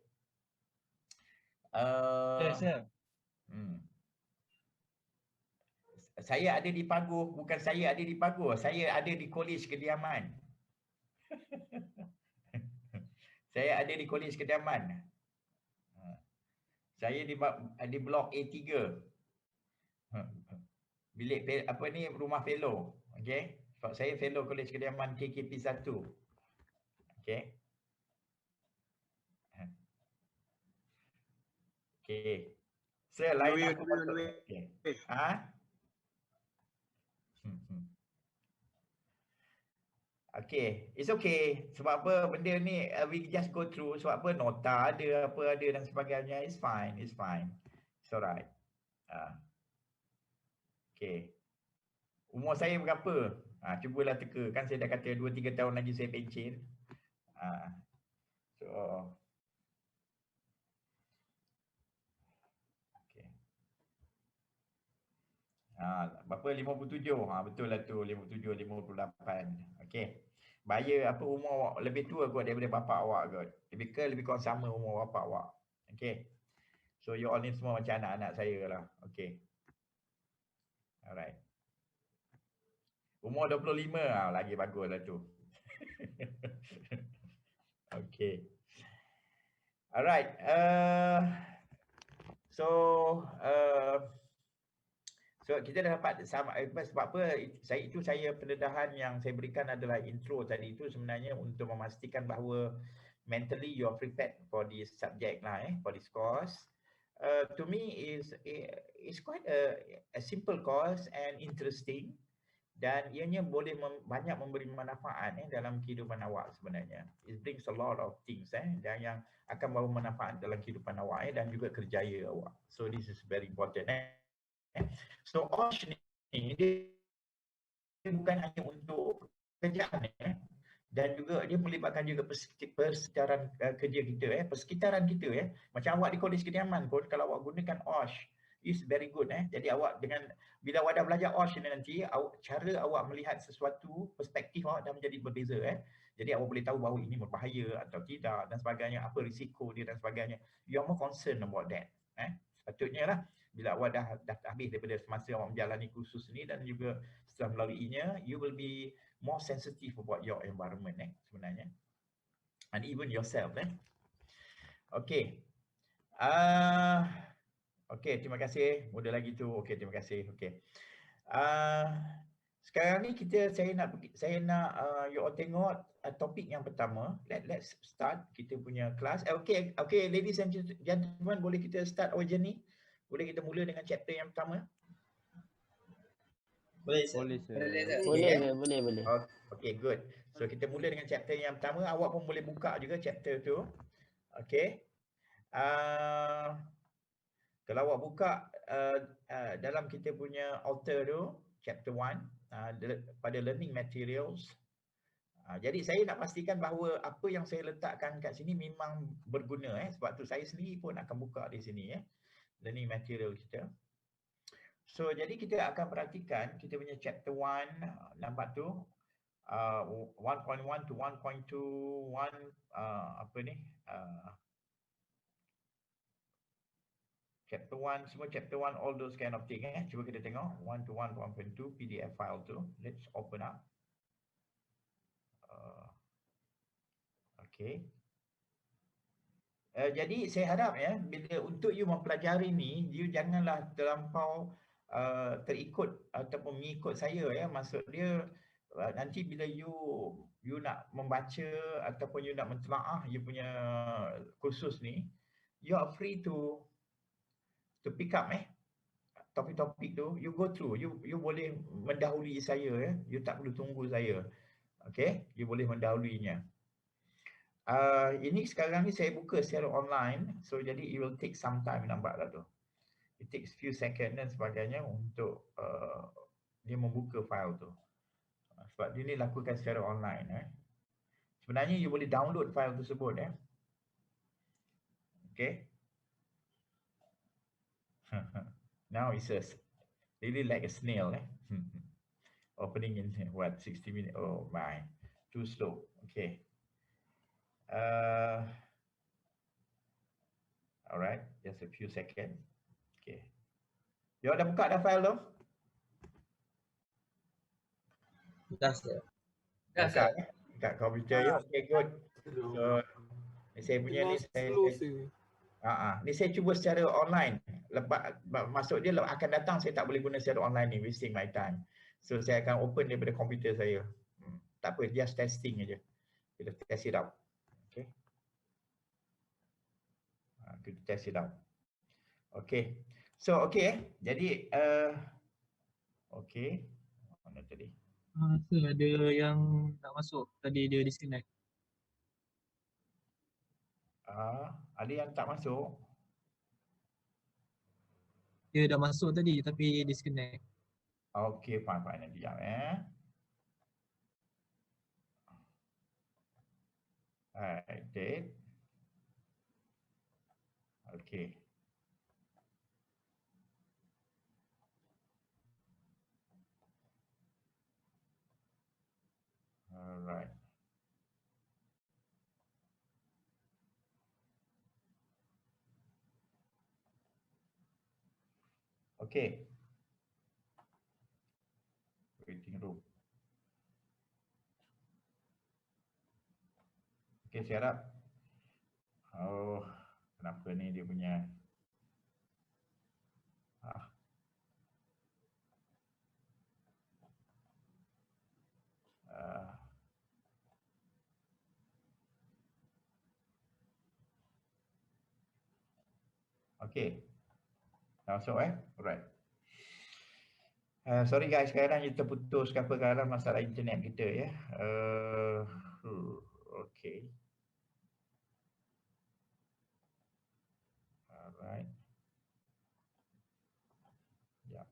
Yes, sir. Saya ada di Paguh, bukan saya ada di Paguh, saya ada di Kolej Kediaman. Saya ada di Kolej Kediaman. Saya di blok A3. Bilik apa ni, rumah fellow. Okey. Sebab saya fellow Kolej Kediaman KKP 1. Okey. Okey. Saya lain aku okey. Okay, it's okay. Sebab apa benda ni we just go through. Sebab apa nota ada, apa ada dan sebagainya. It's fine, it's fine. It's alright. Okay. Umur saya berapa? Cubalah teka. Kan saya dah kata 2-3 tahun lagi saya pencen. So okay. Berapa? 57. Betul lah tu, 57, 58. Okey. Bahaya apa umur awak lebih tua kot daripada bapak awak kot. Lebih kurang sama umur bapak awak. Okey. So you all ni semua macam anak-anak saya lah. Okey. Alright. Umur 25 lagi bagus lah tu. Okey. Alright. So kita dah dapat sama, sebab apa saya pendedahan yang saya berikan adalah intro tadi itu sebenarnya untuk memastikan bahawa mentally you are prepared for this subject lah for this course. To me is quite a simple course and interesting dan ianya boleh banyak memberi manfaat dalam kehidupan awak sebenarnya. It brings a lot of things dan yang akan bawa manfaat dalam kehidupan awak dan juga kerjaya awak. So this is very important. So OSH ni dia bukan hanya untuk pekerjaan dan juga dia melibatkan juga persekitaran kerja kita persekitaran kita macam awak di Kolej Kediaman pun kalau awak gunakan OSH is very good jadi awak dengan bila awak dah belajar OSH ni nanti cara awak melihat sesuatu perspektif awak dah menjadi berbeza jadi awak boleh tahu bahawa ini berbahaya atau tidak dan sebagainya, apa risiko dia dan sebagainya. You are more concerned about that. Sepatutnya lah bila awak dah habis daripada semasa awak menjalani kursus ni dan juga setelah melaluinya, you will be more sensitive about your environment sebenarnya. And even yourself Okay. Okay, terima kasih. Mudah lagi tu. Okay, terima kasih. Okay. Sekarang ni saya nak you all tengok topik yang pertama. Let's start kita punya kelas. Okay, ladies and gentlemen, boleh kita start our journey? Boleh kita mula dengan chapter yang pertama? Boleh sir. Boleh. Okay, good. So kita mula dengan chapter yang pertama. Awak pun boleh buka juga chapter tu. Okay. Kalau awak buka dalam kita punya author tu, chapter 1, pada learning materials. Jadi saya nak pastikan bahawa apa yang saya letakkan kat sini memang berguna sebab tu saya sendiri pun akan buka di sini learning material kita. So jadi kita akan perhatikan kita punya chapter 1 nampak tu 1.1 to 1.2 chapter 1 semua chapter 1 all those kind of thing cuba kita tengok 1 to 1.2 PDF file tu. Let's open up. Okay. Jadi saya harap bila untuk you mempelajari ni, you janganlah terlampau terikut ataupun mengikut saya maksud dia nanti bila you nak membaca ataupun you nak mentelaah you punya kursus ni, you are free to pick up topik-topik tu, you go through, you boleh mendahului saya you tak perlu tunggu saya. Okay, you boleh mendahuluinya. Ini sekarang ni saya buka secara online, so jadi it will take some time, nampak tak tu. it takes few second dan sebagainya untuk dia membuka file tu. Sebab dia ni lakukan secara online. Sebenarnya you boleh download file tersebut. Okay. Now it's really like a snail. Opening in what 60 minutes. Oh my, too slow. Okay. Alright, just a few seconds. Okay. You dah buka dah file tu? Dah sir. Dah, Buka sir. kat komputer ya. Okay, good. So, ni saya punya ni ni saya cuba secara online. Maksud dia akan datang saya tak boleh guna secara online ni, wasting my time. So saya akan open daripada komputer saya. Tak apa, just testing aja. Kita test it out. Okay. Kita test it out. Okay. So okay. Jadi okay. Mana tadi? Sir, ada yang tak masuk. Tadi dia disconnect. Ada yang tak masuk. Dia dah masuk tadi tapi disconnect. Okay, fine. Nanti jap I did. Okay. Alright. Okay. Waiting room. Okay, saya harap. Oh, kenapa ni dia punya okay. Dah masuk Alright. Sorry guys, sekarang kita terputus kadang masalah internet kita ya. Okay. Alright. Ya.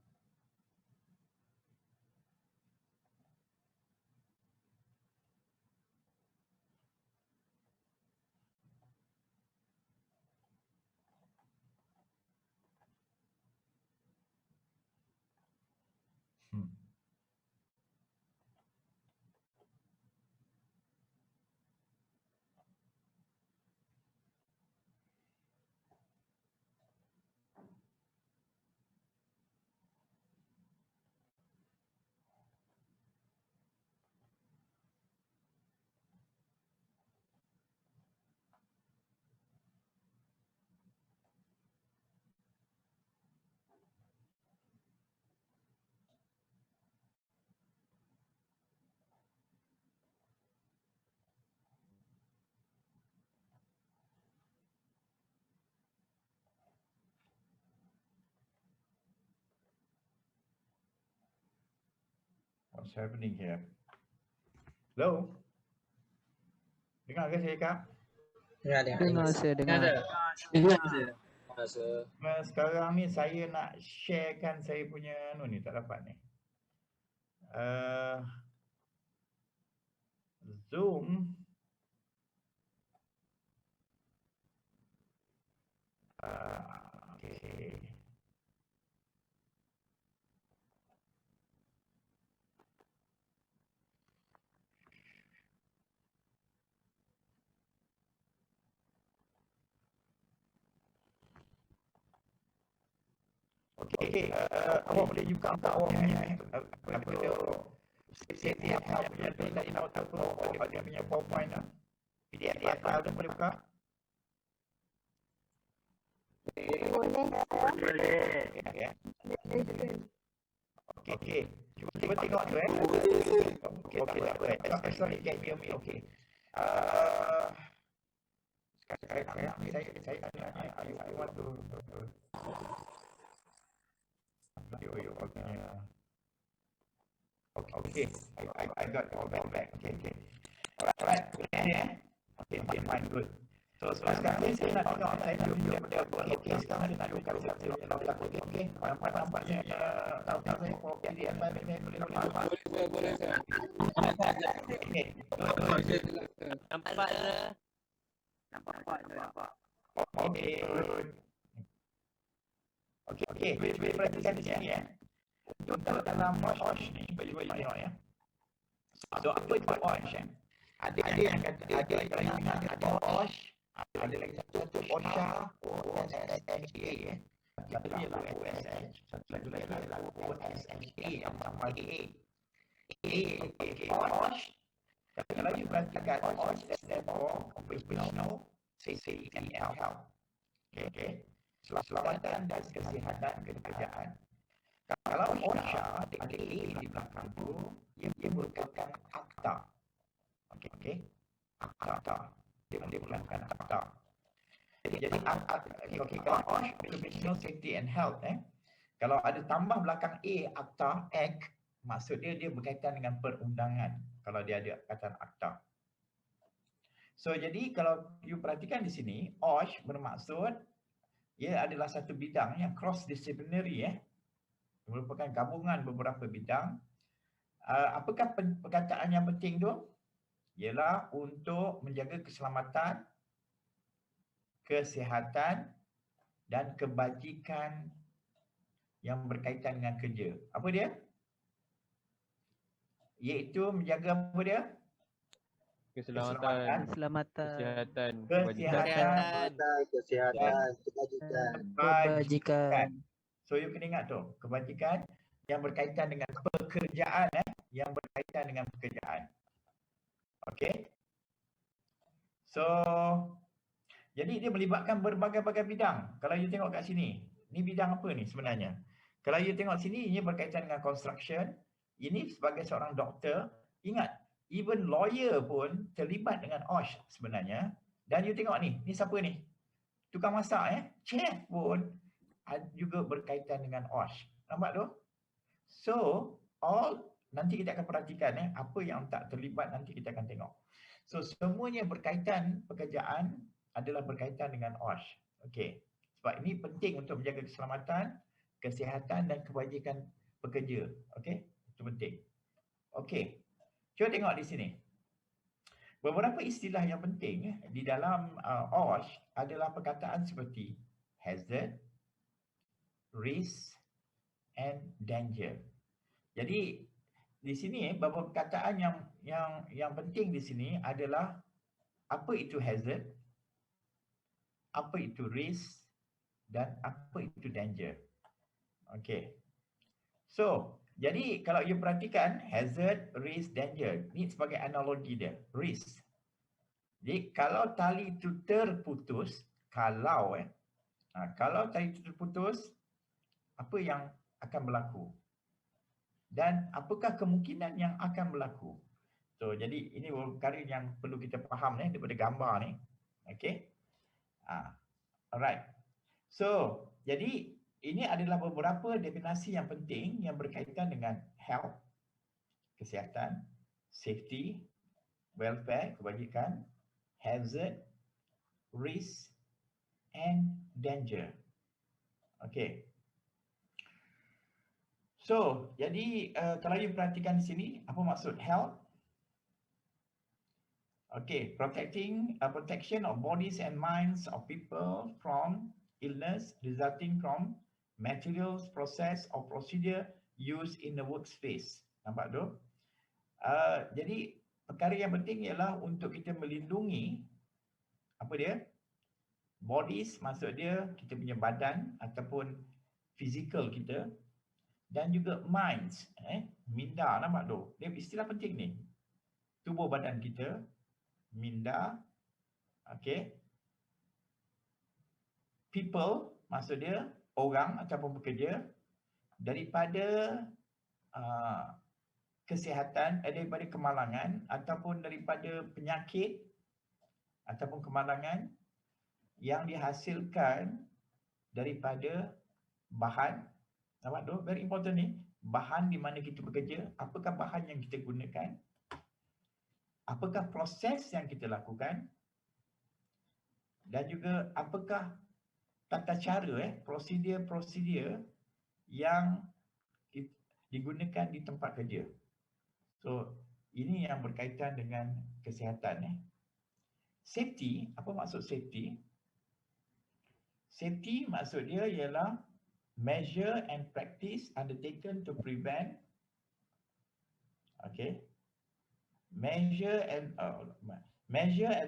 What's happening here? Hello? Dengar ke saya cakap? Dengar saya dengar. Sekarang ni saya nak sharekan saya punya ni tak dapat ni. Zoom. Okay. Okey, awak boleh buka awak punya apa dia setiap awak punya tu tak tahu tak apa pada punya PowerPoint lah. PDF file tu boleh buka? Boleh. Okey. Cuba tengok tu Okey, tak apa. Sorry, get me. Okey. Sekarang saya tanya I want to Okay, I got all that back. Okay. Alright, okay, fine, good. So sekarang ni saya nak tengok saya tunjuk pada okey sekarang saya nak tunjuk pada okey nampaknya tahu saya for PDF saya boleh nampak. Boleh sir. Okey. Nampak sir. Okey. Okey, boleh perhatikan di sini ya. Untuk dalam OSH ni boleh tengok ya. So apa itu OSH ya? Ada yang kata ada yang ada OSH, ada lagi satu OSHA, OSHA ya. Satu lagi adalah OSH, satu lagi adalah OSHA yang sama A. OSH. Kalau you perhatikan OSH stand for Operational Safety and Health. Okay. Keselamatan dan kesihatan kerjaan. Kalau OSHA ada A di belakang tu, ia merupakan akta. Okey. Akta. Dia merupakan akta. Jadi kalau OSHA Occupational Safety and Health kalau ada tambah belakang A akta Act, maksud dia berkaitan dengan perundangan kalau dia ada kaitan akta. So jadi kalau you perhatikan di sini, OSH bermaksud ia adalah satu bidang yang cross disciplinary merupakan gabungan beberapa bidang. Apakah perkataan yang penting tu? Ialah untuk menjaga keselamatan, kesihatan dan kebajikan yang berkaitan dengan kerja. Apa dia? Iaitu menjaga apa dia? Keselamatan, kesihatan, Kesihatan, kebajikan. So you kena ingat tu, kebajikan yang berkaitan dengan pekerjaan yang berkaitan dengan pekerjaan. Okey. So jadi dia melibatkan berbagai-bagai bidang. Kalau you tengok kat sini, ni bidang apa ni sebenarnya? Kalau you tengok sini, ini berkaitan dengan construction. Ini sebagai seorang doktor, ingat, even lawyer pun terlibat dengan OSH sebenarnya. Dan you tengok ni siapa ni? Tukang masak chef pun juga berkaitan dengan OSH. Nampak tu? So, nanti kita akan perhatikan apa yang tak terlibat, nanti kita akan tengok. So, semuanya berkaitan pekerjaan adalah berkaitan dengan OSH. Okey. Sebab ini penting untuk menjaga keselamatan, kesihatan dan kebajikan pekerja. Okey? Itu penting. Okey. Cuba tengok di sini. Beberapa istilah yang penting di dalam OSH adalah perkataan seperti hazard, risk and danger. Jadi di sini beberapa perkataan yang penting di sini adalah apa itu hazard, apa itu risk dan apa itu danger. Okey. So, jadi kalau you perhatikan hazard, risk, danger, ni sebagai analogi dia, risk. Jadi kalau tali itu terputus, kalau tali itu terputus, apa yang akan berlaku? Dan apakah kemungkinan yang akan berlaku? So, jadi ini perkara yang perlu kita faham daripada gambar ni. Okey. Alright. So, jadi ini adalah beberapa definisi yang penting yang berkaitan dengan health, kesihatan, safety, welfare, kebajikan, hazard, risk and danger. Okay. So, jadi kalau you perhatikan di sini, apa maksud health? Okay, protection of bodies and minds of people from illness resulting from materials, process or procedure used in the workspace. Nampak tu? Jadi perkara yang penting ialah untuk kita melindungi apa dia? Bodies, maksud dia kita punya badan ataupun fizikal kita, dan juga minds, minda. Nampak tu? Dia istilah penting ni. Tubuh badan kita, minda, okey. People, maksud dia orang ataupun pekerja, daripada kesihatan, daripada kemalangan ataupun daripada penyakit ataupun kemalangan yang dihasilkan daripada bahan. Nampak tu? Very important ni. Bahan di mana kita bekerja, apakah bahan yang kita gunakan, apakah proses yang kita lakukan, dan juga apakah tata cara prosedur yang digunakan di tempat kerja. So ini yang berkaitan dengan kesihatan. Safety, apa maksud safety? Safety maksud dia ialah measure and practice undertaken to prevent, okay, measure and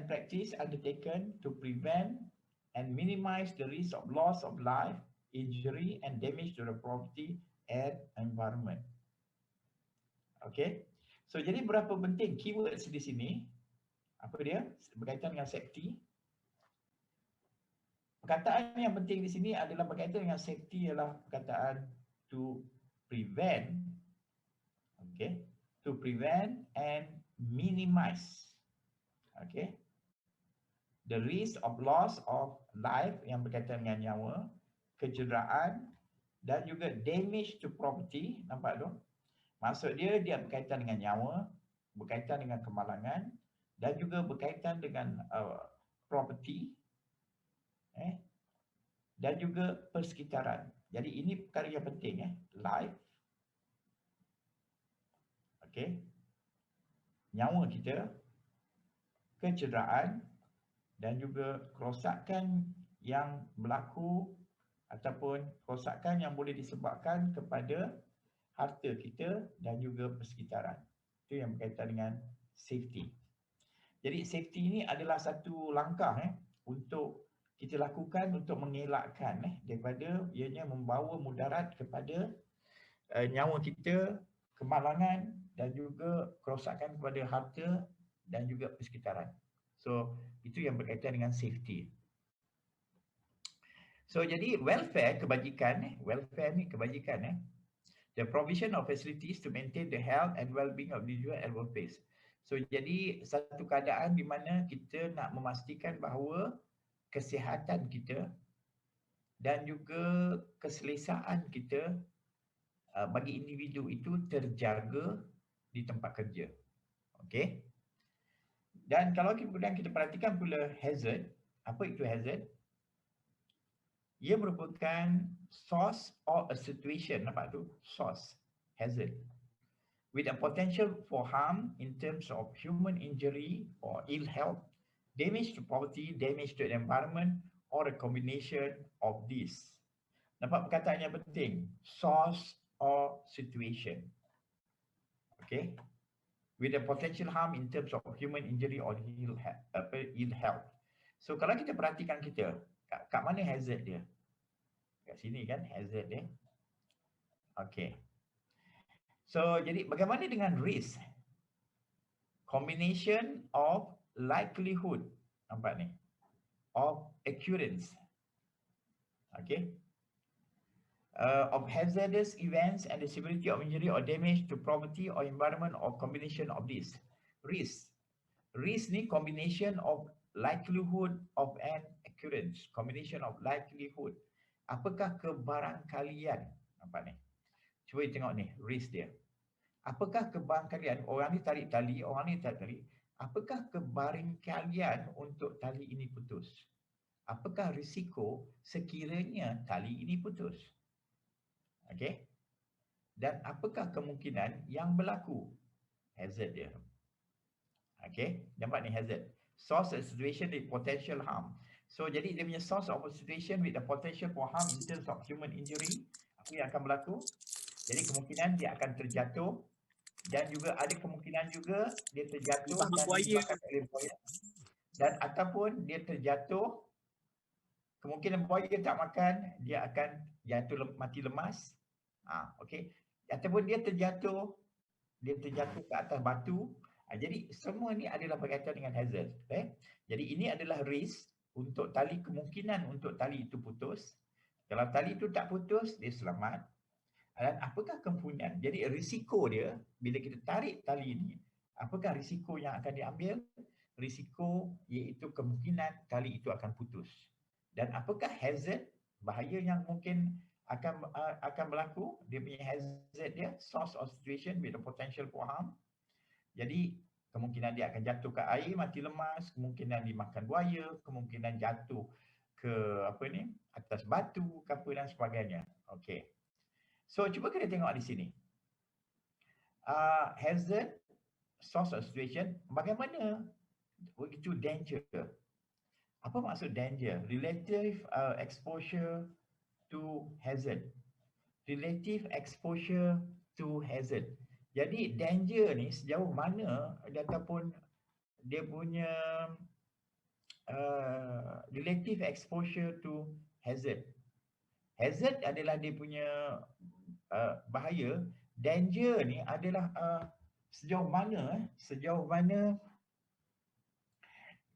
practice undertaken to prevent and minimize the risk of loss of life, injury and damage to the property and environment. Okay, so jadi berapa penting keywords di sini? Apa dia? Berkaitan dengan safety. Perkataan yang penting di sini adalah berkaitan dengan safety ialah perkataan to prevent, okay, to prevent and minimize, okay, the risk of loss of life yang berkaitan dengan nyawa, kecederaan dan juga damage to property. Nampak tu? Maksud dia berkaitan dengan nyawa, berkaitan dengan kemalangan dan juga berkaitan dengan property, dan juga persekitaran. Jadi ini perkara yang penting, life, okay, nyawa kita, kecederaan dan juga kerosakan yang berlaku ataupun kerosakan yang boleh disebabkan kepada harta kita dan juga persekitaran. Itu yang berkaitan dengan safety. Jadi safety ini adalah satu langkah untuk kita lakukan untuk mengelakkan daripada ianya membawa mudarat kepada nyawa kita, kemalangan dan juga kerosakan kepada harta dan juga persekitaran. So itu yang berkaitan dengan safety. So jadi welfare, kebajikan, welfare ni kebajikan, the provision of facilities to maintain the health and well-being of individual and workplace. So jadi satu keadaan di mana kita nak memastikan bahawa kesihatan kita dan juga keselesaan kita bagi individu itu terjaga di tempat kerja. Okey. Dan kalau kemudian kita perhatikan pula hazard, apa itu hazard? Ia merupakan source or a situation, nampak tu? Source, hazard. With a potential for harm in terms of human injury or ill health, damage to property, damage to the environment, or a combination of these. Nampak perkataan yang penting? Source or situation. Okay. With a potential harm in terms of human injury or ill health. So kalau kita perhatikan kat mana hazard dia? Kat sini kan hazard dia. Okay. So jadi bagaimana dengan risk? Combination of likelihood, nampak ni, of occurrence, okay, of hazardous events and the severity of injury or damage to property or environment or combination of this. Risk ni combination of likelihood of an occurrence, combination of likelihood. Apakah kebarangkalian, nampak ni, cuba tengok ni risk dia. Apakah kebarangkalian orang ni tarik tali, orang ni tarik tali, apakah kebarangkalian untuk tali ini putus? Apakah risiko sekiranya tali ini putus? Okey. Dan apakah kemungkinan yang berlaku? Hazard dia. Okey, nampak ni hazard. Source of situation with potential harm. So jadi dia punya source of situation with the potential for harm in terms of human injury, apa yang akan berlaku? Jadi kemungkinan dia akan terjatuh dan juga ada kemungkinan juga dia terjatuh dan disebabkan oleh buaya. Dan ataupun dia terjatuh, kemungkinan buaya tak makan, dia akan jatuh mati lemas. Okey. Ataupun dia terjatuh ke atas batu. Jadi semua ni adalah berkaitan dengan hazard. Jadi ini adalah risk untuk tali, kemungkinan untuk tali itu putus. Kalau tali itu tak putus, dia selamat. Dan apakah kemungkinan? Jadi risiko dia bila kita tarik tali ini, apakah risiko yang akan diambil? Risiko iaitu kemungkinan tali itu akan putus. Dan apakah hazard, bahaya yang mungkin akan berlaku? Dia punya hazard dia, source of situation with the potential for harm. Jadi kemungkinan dia akan jatuh ke air, mati lemas, kemungkinan dimakan buaya, kemungkinan jatuh ke atas batu, apa dan sebagainya. Okey. So cuba kita tengok di sini. Hazard, source of situation, bagaimana begitu danger? Apa maksud danger? Relative exposure to hazard. Relative exposure to hazard. Jadi danger ni sejauh mana ataupun dia punya relative exposure to hazard. Hazard adalah dia punya bahaya. Danger ni adalah sejauh mana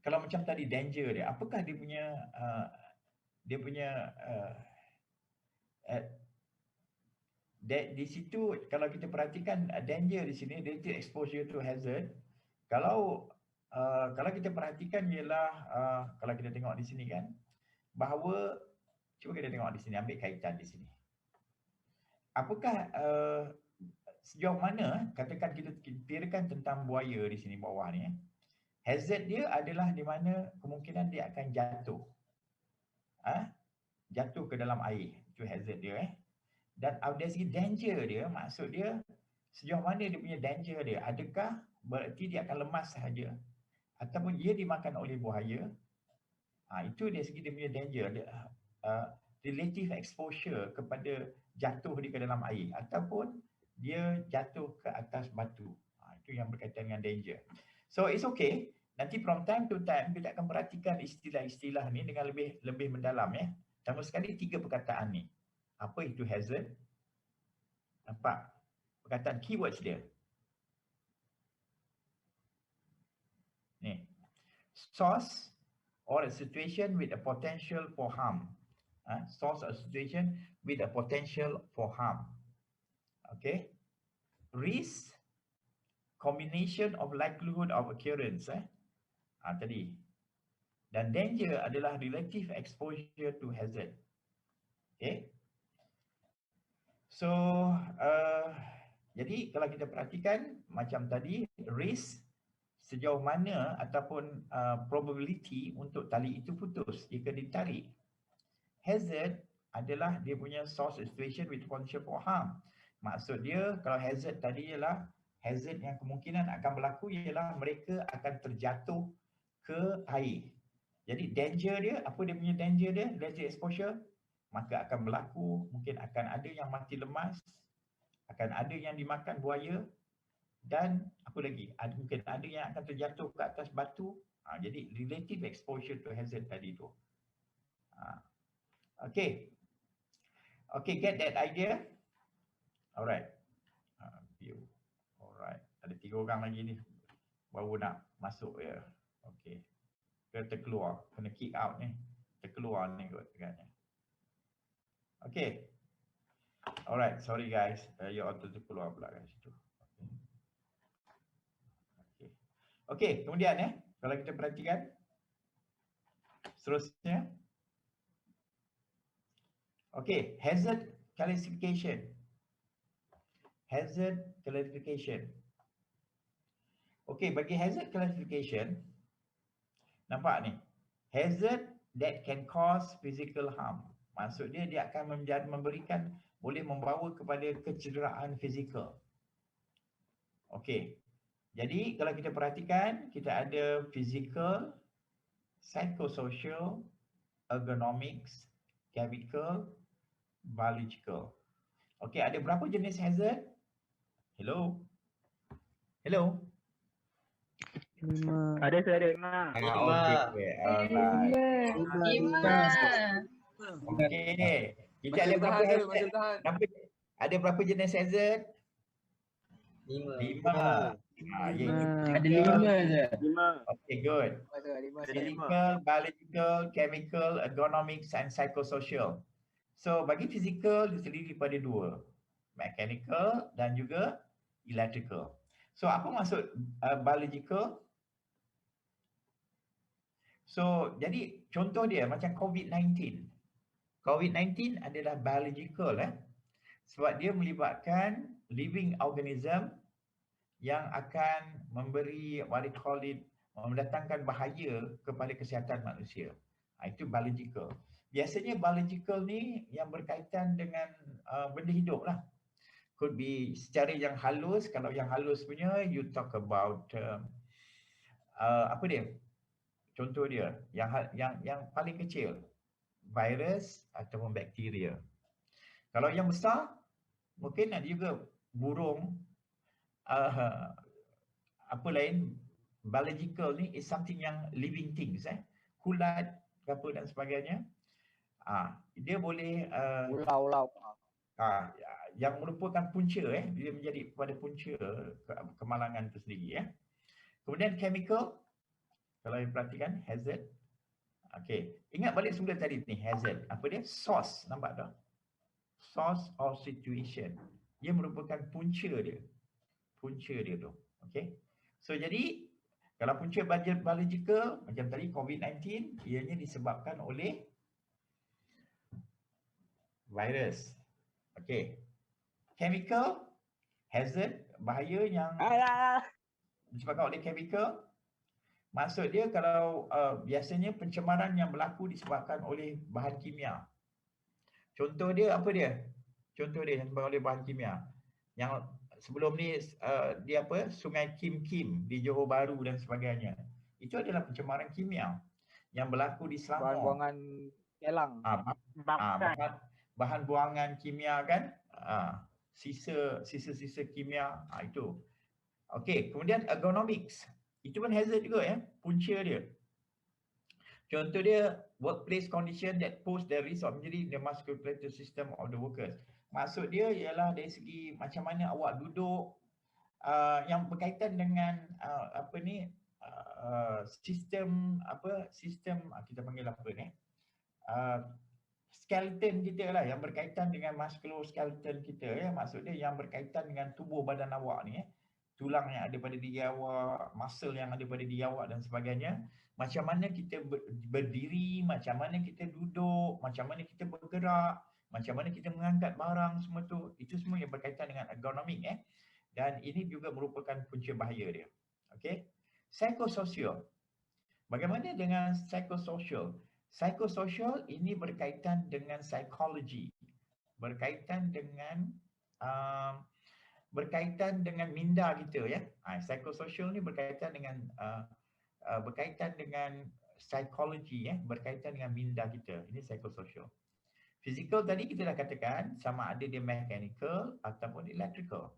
kalau macam tadi danger dia, apakah dia punya di situ kalau kita perhatikan danger di sini, relative exposure to hazard. Kalau kita perhatikan ialah kalau kita tengok di sini kan, bahawa cuba kita tengok di sini, ambil kaitan di sini. Apakah sejauh mana katakan kita kirakan tentang buaya di sini bawah ni, hazard dia adalah di mana kemungkinan dia akan jatuh. Jatuh ke dalam air, itu hazard dia. Dan dari segi danger dia, maksud dia sejauh mana dia punya danger dia. Adakah berarti dia akan lemas sahaja ataupun dia dimakan oleh buaya? Itu dari segi dia punya danger, relative exposure kepada jatuh di ke dalam air ataupun dia jatuh ke atas batu. Itu yang berkaitan dengan danger. So it's okay. Nanti from time to time kita akan perhatikan istilah-istilah ni dengan lebih mendalam ya. Pertama sekali 3 perkataan ni. Apa itu hazard? Nampak? Perkataan keywords dia. Ni. Source or a situation with a potential for harm. Source or situation with a potential for harm. Okay. Risk, combination of likelihood of occurrence. Tadi. Dan danger adalah relative exposure to hazard. Okay. So, jadi kalau kita perhatikan macam tadi, risk sejauh mana ataupun probability untuk tali itu putus jika ditarik. Hazard adalah dia punya source situation with potential for harm. Maksud dia kalau hazard tadi ialah hazard yang kemungkinan akan berlaku ialah mereka akan terjatuh ke air. Jadi danger dia, apa dia punya danger dia? Relative exposure, maka akan berlaku, mungkin akan ada yang mati lemas, akan ada yang dimakan buaya, dan apa lagi? Mungkin ada yang akan terjatuh ke atas batu. Jadi relative exposure to hazard tadi tu. Okay. Okay, get that idea? Alright. View. Alright. Ada 3 orang lagi ni. Baru nak masuk ya. Okay. Terkeluar. Kena kick out ni. Terkeluar ni kot agaknya. Okay. Alright. Sorry guys. You auto terkeluar pula kat situ. Okay. Okay. Kemudian ya. Kalau kita perhatikan. Seterusnya. Okay. Hazard classification. Hazard classification. Okay. Bagi hazard classification. Nampak ni. Hazard that can cause physical harm. Maksud dia akan memberikan, boleh membawa kepada kecederaan fizikal. Okey. Jadi kalau kita perhatikan, kita ada physical, psychosocial, ergonomics, chemical, biological. Okey, ada berapa jenis hazard? Hello? Hello? 5. Ada saya ada 5. Okey. Alright. 5. Okey. Kita ada berapa hazard? Ada berapa jenis hazard? 5. 5. Ada 5 je. 5. Okay, good. Physical, biological, chemical, ergonomics and psychosocial. So bagi physical terdiri daripada 2. Mechanical dan juga electrical. So apa maksud biological? So jadi contoh dia macam COVID-19. COVID-19 adalah biological sebab dia melibatkan living organism yang akan memberi what they call it, mendatangkan bahaya kepada kesihatan manusia. Itu biological. Biasanya biological ni yang berkaitan dengan benda hidup lah. Could be secara yang halus. Kalau yang halus punya, you talk about apa dia? Contoh dia yang paling kecil, virus ataupun bakteria. Kalau yang besar, mungkin ada juga burung, apa lain, biological ni is something yang living things, kulat apa dan sebagainya. Dia boleh Ulau. yang merupakan punca, dia menjadi pada punca kemalangan itu sendiri. Kemudian chemical, kalau you perhatikan hazard. Okey, ingat balik semula tadi ni hazard. Apa dia? Source, nampak tak? Source of situation. Dia merupakan punca dia. Punca dia tu. Okey. So jadi kalau punca biological macam tadi COVID-19, ianya disebabkan oleh virus. Okey. Chemical hazard, bahaya yang disebabkan oleh chemical. Maksud dia kalau biasanya pencemaran yang berlaku disebabkan oleh bahan kimia. Contoh dia apa dia? Contoh dia yang disebabkan oleh bahan kimia. Yang sebelum ni dia apa? Sungai Kim di Johor Bahru dan sebagainya. Itu adalah pencemaran kimia yang berlaku di Selangor. Buangan kelang. Bahan buangan kimia kan? Sisa-sisa kimia itu. Okey, kemudian ergonomics. Itu pun hazard juga punca dia. Contoh dia workplace condition that pose the risk of injury the musculoskeletal system of the workers. Maksud dia ialah dari segi macam mana awak duduk, yang berkaitan dengan sistem kita panggil apa ni? Skeleton kita lah, yang berkaitan dengan musculoskeleton kita, maksud dia yang berkaitan dengan tubuh badan awak ni, tulang yang ada pada diri awak, muscle yang ada pada diri awak dan sebagainya. Macam mana kita berdiri, macam mana kita duduk, macam mana kita bergerak, macam mana kita mengangkat barang, semua tu, itu semua yang berkaitan dengan ergonomik. Dan ini juga merupakan punca bahaya dia. Okey. Psychosocial. Bagaimana dengan psychosocial? Psychosocial ini berkaitan dengan psikologi, berkaitan dengan minda kita Psychosocial ni berkaitan dengan psikologi, berkaitan dengan minda kita. Ini psychosocial. Physical tadi kita dah katakan sama ada dia mechanical ataupun electrical.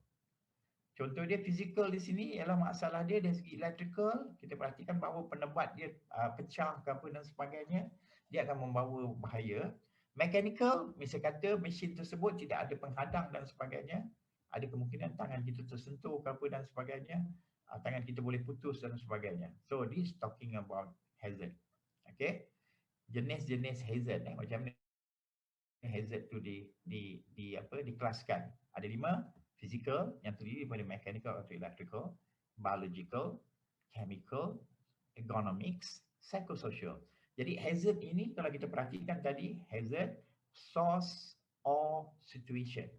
Contoh dia physical di sini ialah masalah dia dari segi electrical. Kita perhatikan bahawa penebat dia pecah ke apa dan sebagainya, dia akan membawa bahaya. Mechanical, misal kata mesin tersebut tidak ada penghadang dan sebagainya, ada kemungkinan tangan kita tersentuh ke apa dan sebagainya, tangan kita boleh putus dan sebagainya. So this talking about hazard. Okay, jenis-jenis hazard macam ni hazard tu dikelaskan. Ada 5: physical yang terdiri daripada mechanical atau electrical, biological, chemical, ergonomics, psychosocial. Jadi hazard ini kalau kita perhatikan tadi, hazard, source or situation.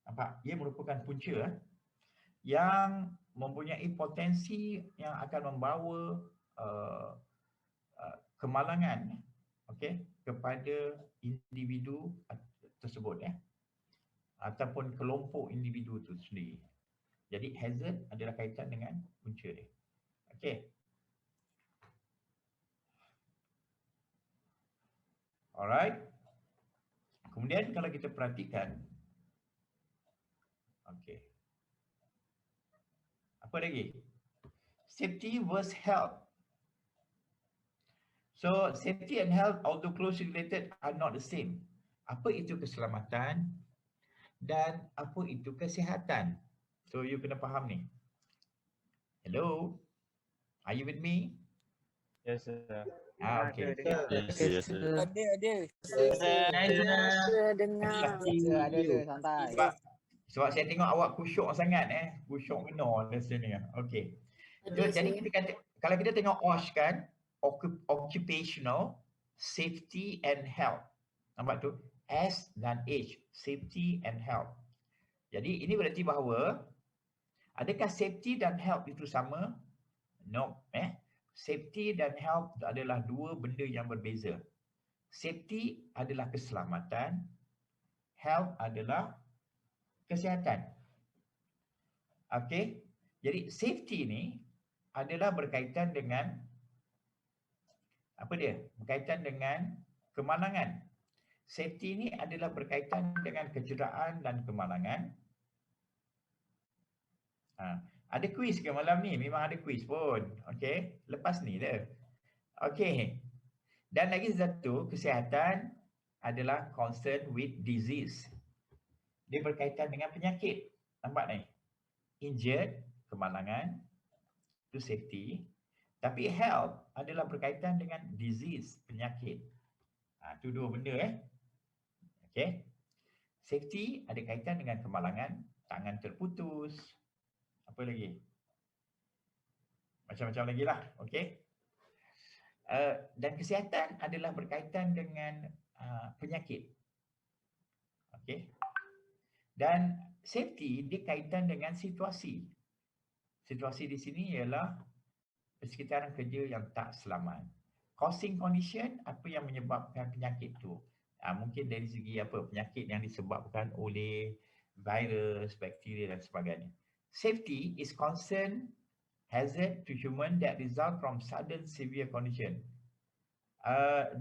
Nampak? Ia merupakan punca yang mempunyai potensi yang akan membawa kemalangan kepada individu tersebut ataupun kelompok individu itu sendiri. Jadi hazard adalah kaitan dengan punca dia. Okey. Alright. Kemudian kalau kita perhatikan, okey. Apa lagi? Safety versus health. So safety and health, although closely related, are not the same. Apa itu keselamatan dan apa itu kesihatan? So you kena faham ni. Hello? Are you with me? Yes, sir. Okay. Yes, sir. Ada. Dengar. Ada santai. Sebab saya tengok awak kusyuk sangat kusyuk benar di sini. Okey. So, jadi kita kata, kalau kita tengok OSH kan, occupational safety and health. Nampak tu? S dan H, safety and health. Jadi ini berarti bahawa Adakah safety dan health itu sama? No. Safety dan health adalah dua benda yang berbeza. Safety adalah keselamatan, health adalah kesihatan. Okey. Jadi safety ni adalah berkaitan dengan apa dia? Berkaitan dengan kemalangan. Safety ni adalah berkaitan dengan kecederaan dan kemalangan. Ada kuis ke malam ni? Memang ada kuis pun. Okey, lepas ni dah. Okey. Dan lagi satu, kesihatan adalah concern with disease. Dia berkaitan dengan penyakit. Nampak ni? Injured, kemalangan, itu safety. Tapi health adalah berkaitan dengan disease, penyakit. Itu dua benda Okey. Safety ada kaitan dengan kemalangan, tangan terputus. Apa lagi? Macam-macam lagi lah. Okey. Dan kesihatan adalah berkaitan dengan penyakit. Okey. Dan safety dikaitan dengan situasi. Situasi di sini ialah persekitaran kerja yang tak selamat. Causing condition, apa yang menyebabkan penyakit tu? Mungkin dari segi penyakit yang disebabkan oleh virus, bakteria dan sebagainya. Safety is concern hazard to human that result from sudden severe condition.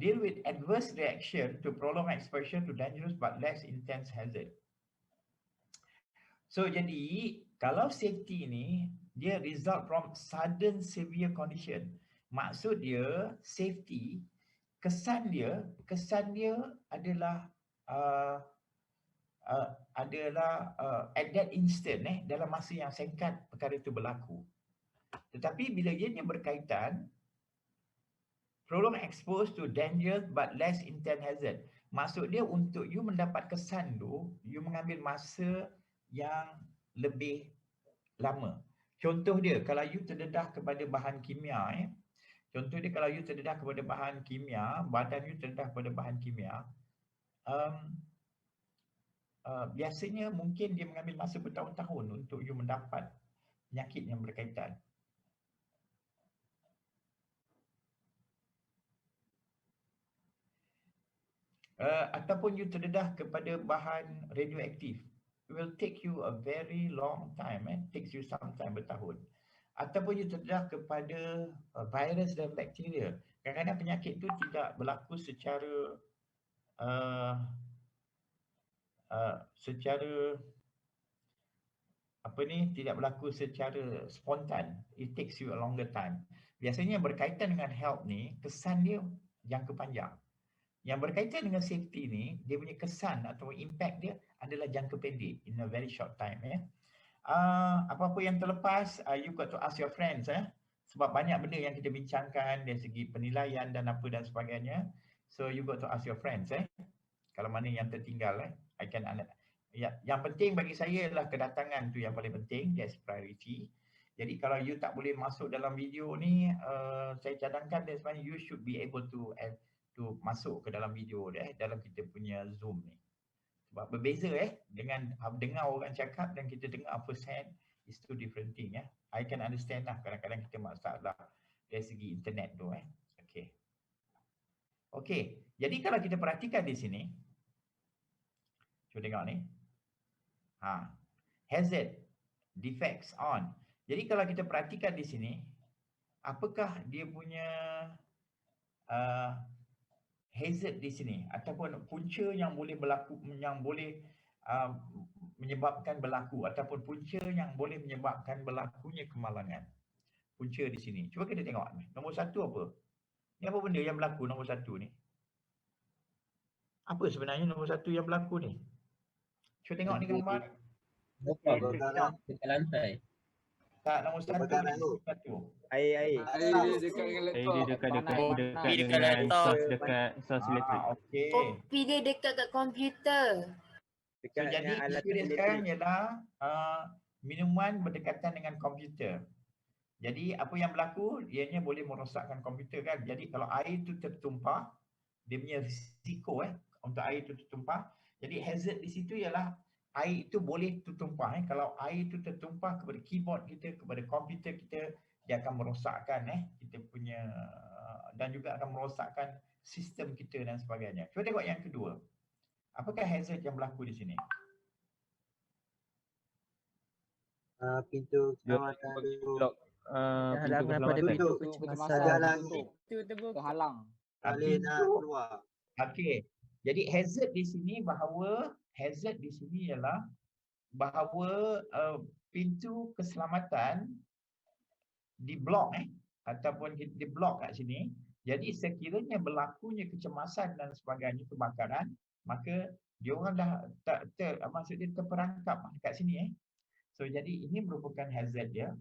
Deal with adverse reaction to prolonged exposure to dangerous but less intense hazard. So jadi kalau safety ni dia result from sudden severe condition. Maksud dia safety, kesan dia adalah at that instant dalam masa yang singkat perkara itu berlaku. Tetapi bila dia berkaitan prolonged exposed to dangerous but less intense hazard. Maksud dia untuk you mendapat kesan tu, you mengambil masa yang lebih lama. Contoh dia, kalau you terdedah kepada bahan kimia, contoh dia kalau you terdedah kepada bahan kimia, badan you terdedah kepada bahan kimia, biasanya mungkin dia mengambil masa bertahun-tahun untuk you mendapat penyakit yang berkaitan. Ataupun you terdedah kepada bahan radioaktif, it will take you a very long time, takes you some time, bertahun. Ataupun you terdedah kepada virus dan bakteria. Kadang-kadang penyakit itu tidak berlaku secara tidak berlaku secara spontan. It takes you a longer time. Biasanya berkaitan dengan health ni, kesan dia jangka panjang. Yang berkaitan dengan safety ni, dia punya kesan atau impact dia adalah jangka pendek, in a very short time. Apa-apa yang terlepas, you got to ask your friends. Sebab banyak benda yang kita bincangkan dari segi penilaian dan apa dan sebagainya. So you got to ask your friends. Kalau mana yang tertinggal, yang penting bagi saya adalah kedatangan tu yang paling penting, that's priority. Jadi kalau you tak boleh masuk dalam video ni, saya cadangkan dan sebenarnya you should be able to masuk ke dalam video dalam kita punya Zoom ni. Sebab berbeza dengan dengar orang cakap dan kita dengar first hand, is two different thing. I can understand lah kadang-kadang kita masalah dari segi internet tu. Okey, jadi kalau kita perhatikan di sini, cuba tengok ni. Hazard, defects on. Jadi kalau kita perhatikan di sini, apakah dia punya hazard di sini ataupun punca yang boleh berlaku, yang boleh menyebabkan berlaku ataupun punca yang boleh menyebabkan berlakunya kemalangan. Punca di sini. Cuba kita tengok ni. Nombor satu apa? Ni apa benda yang berlaku nombor satu ni? Apa sebenarnya nombor satu yang berlaku ni? Cuba tengok ni gambar ni. Dekat lantai. Tak, nombor satu ni. Satu. Air. Dia dekat dengan laptop. Dekat Dekat sos elektrik. Okey. Kopi dia dekat kat komputer. So, jadi isu dia sekarang ialah minuman berdekatan dengan komputer. Jadi apa yang berlaku, ianya boleh merosakkan komputer kan. Jadi kalau air itu tertumpah, dia punya risiko untuk air itu tertumpah. Jadi hazard di situ ialah air itu boleh tertumpah. Kalau air itu tertumpah kepada keyboard kita, kepada komputer kita, dia akan merosakkan kita punya dan juga akan merosakkan sistem kita dan sebagainya. Cuba tengok yang kedua. Apakah hazard yang berlaku di sini? Pintu keselamatan tu. Halangan pada keselamatan. pintu Tutup kecemasan. jalan Itu terbuka. Terhalang. boleh nak keluar. Okey. Jadi hazard di sini ialah bahawa pintu keselamatan diblok ataupun diblok kat sini. Jadi sekiranya berlakunya kecemasan dan sebagainya, kebakaran, maka diorang dah maksudnya terperangkap kat sini So jadi ini merupakan hazard dia.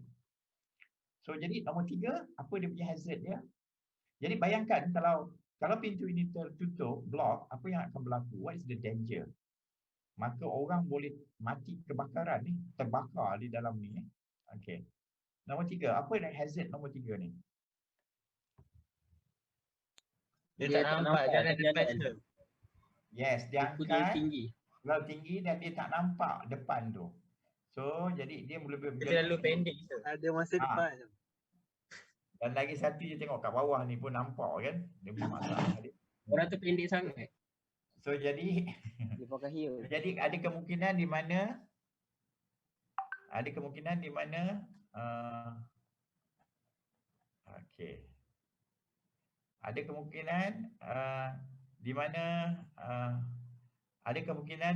So jadi nombor 3, apa dia punya hazard dia? Jadi bayangkan kalau pintu ini tertutup, blok, apa yang akan berlaku? What is the danger? Maka orang boleh mati kebakaran terbakar di dalam ni. Okey. Nombor 3, apa yang hazard nombor 3 ni? Dia tak nampak jalan depan tu. Yes, dia Buku dia angkat tinggi. terlalu tinggi dan dia tak nampak depan tu. So jadi dia boleh Dia terlalu pendek tu. Ada masa depan tu. Dan lagi satu dia tengok kat bawah ni pun nampak kan. Dia punya masalah dia. Orang tu pendek sangat. So jadi Dia pakai heel. jadi ada kemungkinan di mana okey. Ada kemungkinan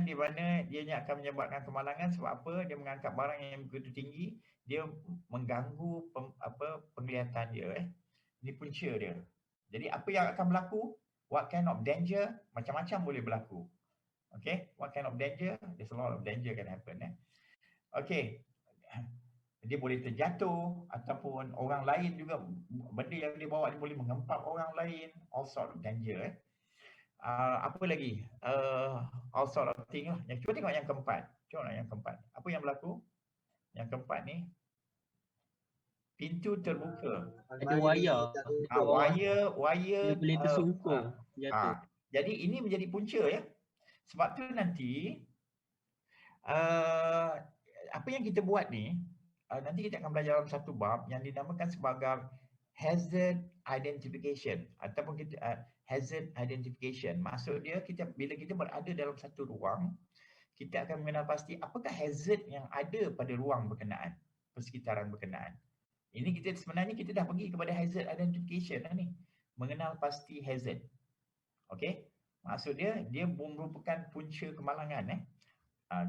di mana dia akan menyebabkan kemalangan. Sebab apa? Dia mengangkat barang yang begitu tinggi, dia mengganggu penglihatan dia Ini punca dia. Jadi apa yang akan berlaku? What kind of danger? Macam-macam boleh berlaku. Okay, what kind of danger? There's a lot of danger can happen. Okay, dia boleh terjatuh ataupun orang lain juga, benda yang dia bawa dia boleh mengempap orang lain. All sort of danger. Apa lagi? All sort of thing lah. Cuba tengok yang keempat. Apa yang berlaku? Yang keempat ni, pintu terbuka. Ada wayar. Wire Dia boleh tersungkur. Jatuh. Jadi ini menjadi punca Sebab tu nanti apa yang kita buat ni, nanti kita akan belajar dalam satu bab yang dinamakan sebagai hazard identification ataupun hazard identification. Maksud dia bila kita berada dalam satu ruang, kita akan mengenal pasti apakah hazard yang ada pada ruang berkenaan, persekitaran berkenaan. Ini sebenarnya kita dah pergi kepada hazard identification ni, mengenal pasti hazard. Okey? Maksud dia merupakan punca kemalangan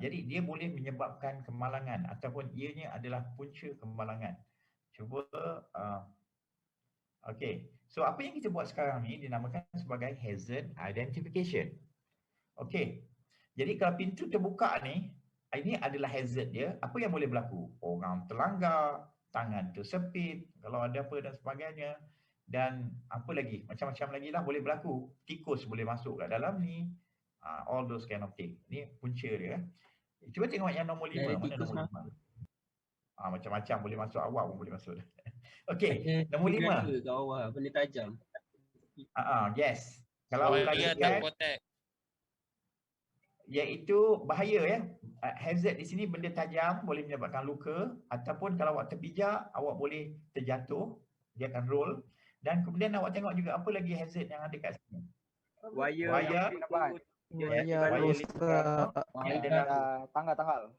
jadi dia boleh menyebabkan kemalangan ataupun ianya adalah punca kemalangan. Cuba okey. So apa yang kita buat sekarang ni dinamakan sebagai hazard identification. Okey. Jadi kalau pintu terbuka ni, ini adalah hazard dia. Apa yang boleh berlaku? Orang terlanggar, tangan tersepit, kalau ada apa dan sebagainya. Dan apa lagi? Macam-macam lagi lah boleh berlaku. Tikus boleh masuk kat dalam ni. All those kind of thing. Ni punca dia. Cuba tengok yang nombor 5. Mana nombor 5? Macam-macam boleh masuk. Awak pun boleh masuk. Okey, nombor 5. Kat bawah, boleh tajam. Yes. Kalau lagikan, iaitu bahaya hazard di sini benda tajam boleh menyebabkan luka ataupun kalau awak terpijak awak boleh terjatuh, dia akan roll. Dan kemudian awak tengok juga apa lagi hazard yang ada kat sini. Wire tanggal.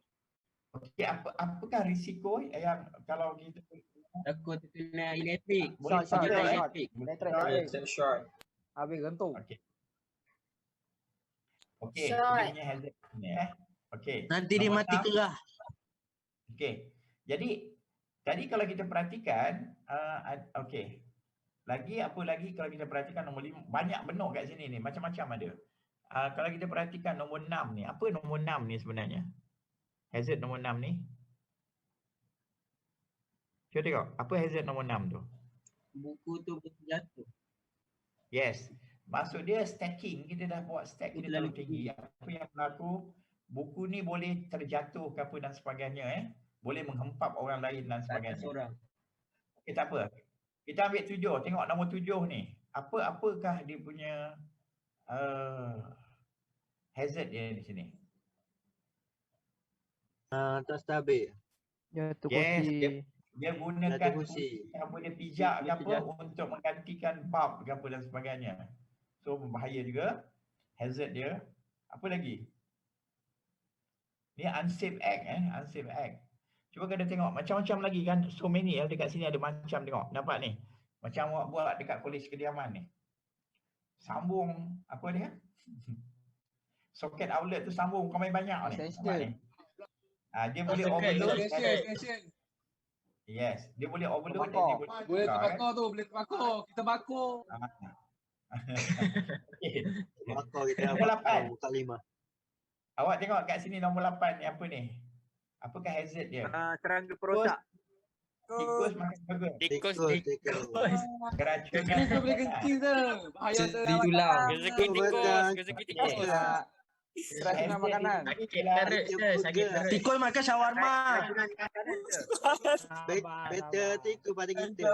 Okey, apakah risiko yang kalau kita Takut kena elektrik. boleh Short. Habis gantung. Okey, dia punya hazard ni Okey. Nanti dia mati kerah. Okey. Jadi tadi kalau kita perhatikan okey. Apa lagi kalau kita perhatikan nombor 5, banyak benuk kat sini ni, macam-macam ada. Kalau kita perhatikan nombor 6 ni, apa nombor 6 ni sebenarnya? Hazard nombor 6 ni. Cuba tengok, apa hazard nombor 6 tu? Buku tu boleh jatuh. Yes. Maksud dia stacking, kita dah buat stack kita terlalu tinggi. Apa yang berlaku, buku ni boleh terjatuh ke apa dan sebagainya boleh menghempap orang lain dan sebagainya. Tak apa. Kita ambil 7, tengok nombor 7 ni. Apakah dia punya hazard dia di sini? Tak stabil. Jatuh Yes, kursi. dia gunakan Jatuh kursi. kursi apa dia pijak ke Dia apa pijak. untuk menggantikan bulb ke apa dan sebagainya. So berbahaya juga. Hazard dia. Apa lagi? Ni unsafe act unsafe act. Cuba kita tengok macam-macam lagi kan. So many dekat sini ada macam tengok. Nampak ni? Macam awak buat dekat kolej kediaman ni. Sambung apa dia? Soket outlet tu sambung kau main banyak ni. Nampak ni? Dia boleh overload. Yes, dia boleh overload dan dia boleh terbakar tu, boleh terbakar. Kita bakar. Okey. Bakar kita Nombor 8. buka 5. Awak tengok kat sini nombor 8 ni apa ni? Apakah hazard dia? Serangga perosak. Tikus makan burger. Tikus. Keracunan. Tikus tu boleh kencing tu. Bahaya tu. Seri tulang. Rezeki tikus. Keracunan makanan. Carrot je, sakit carrot. Tikus makan shawarma. Keracunan di makanan je. Better tikus pada kita.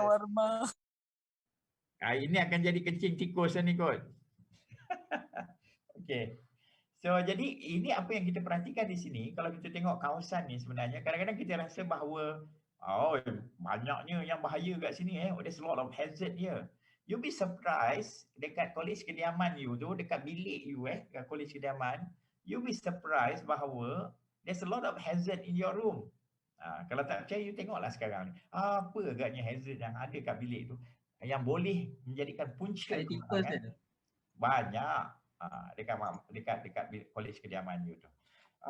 Ini akan jadi kencing tikus ni kot. Okey. So jadi ini apa yang kita perhatikan di sini. Kalau kita tengok kawasan ni sebenarnya kadang-kadang kita rasa bahawa banyaknya yang bahaya kat sini there's a lot of hazard here. You'll be surprised dekat kolej kediaman you tu, dekat bilik you dekat kolej kediaman, you'll be surprised bahawa there's a lot of hazard in your room. Kalau tak percaya you tengoklah sekarang ni. Apa agaknya hazard yang ada kat bilik tu yang boleh menjadikan punca kemarahan. Banyak dekat kolej kediaman you tu.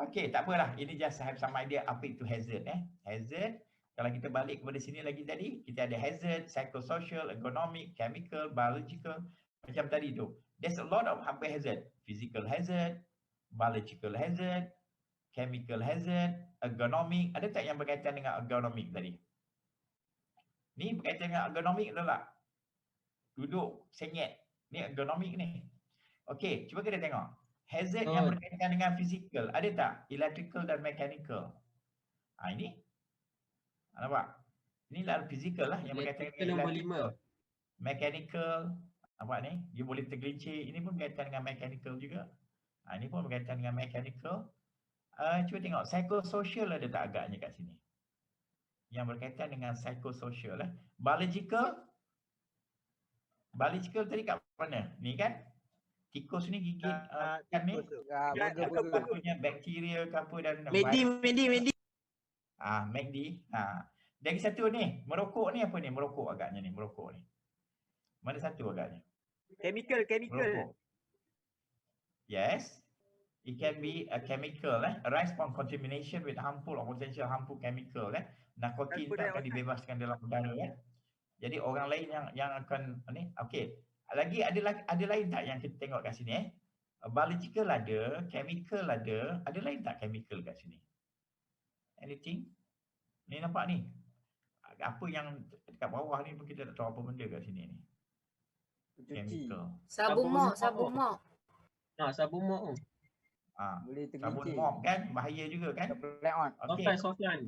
Okey, tak apalah. Ini just have some idea apa itu hazard Hazard. Kalau kita balik kepada sini lagi tadi, kita ada hazard, psychosocial, ergonomic, chemical, biological. Macam tadi tu. There's a lot of apa hazard. Physical hazard, biological hazard, chemical hazard, ergonomic. Ada tak yang berkaitan dengan ergonomic tadi? Ni berkaitan dengan ergonomic betul tak? Duduk, senyet. Ni ergonomic ni. Okey, cuba kita tengok. Hazard yang berkaitan dengan physical. Ada tak? Electrical dan mechanical. Ini. Nampak? Ini lah physical lah yang berkaitan dengan electrical. Mechanical. Nampak ni? Dia boleh tergelincir. Ini pun berkaitan dengan mechanical juga. Ini pun berkaitan dengan mechanical. Cuba tengok. Psychosocial ada tak agaknya kat sini? Yang berkaitan dengan psychosocial. Biological. Biological tadi kat mana? Ni kan? Tikus ni gigit kan ni? Patutnya bakteria ke apa dan Medi. MACD. Lagi satu ni, merokok ni apa ni? Merokok agaknya ni, merokok ni. Mana satu agaknya? Chemical. Merokok. Yes. It can be a chemical arise from contamination with harmful or potential harmful chemical Narkotin tu akan dibebaskan dalam udara Jadi orang lain yang akan ni okey. Lagi ada lain tak yang kita tengok kat sini Biological ada, chemical ada lain tak chemical kat sini? Anything? Ni nampak ni. Apa yang dekat bawah ni pun kita tak tahu apa benda kat sini ni. Chemical. Sabun mop. Sabun mop. Boleh Sabun tergelincir. mop kan bahaya juga kan? Sofyan.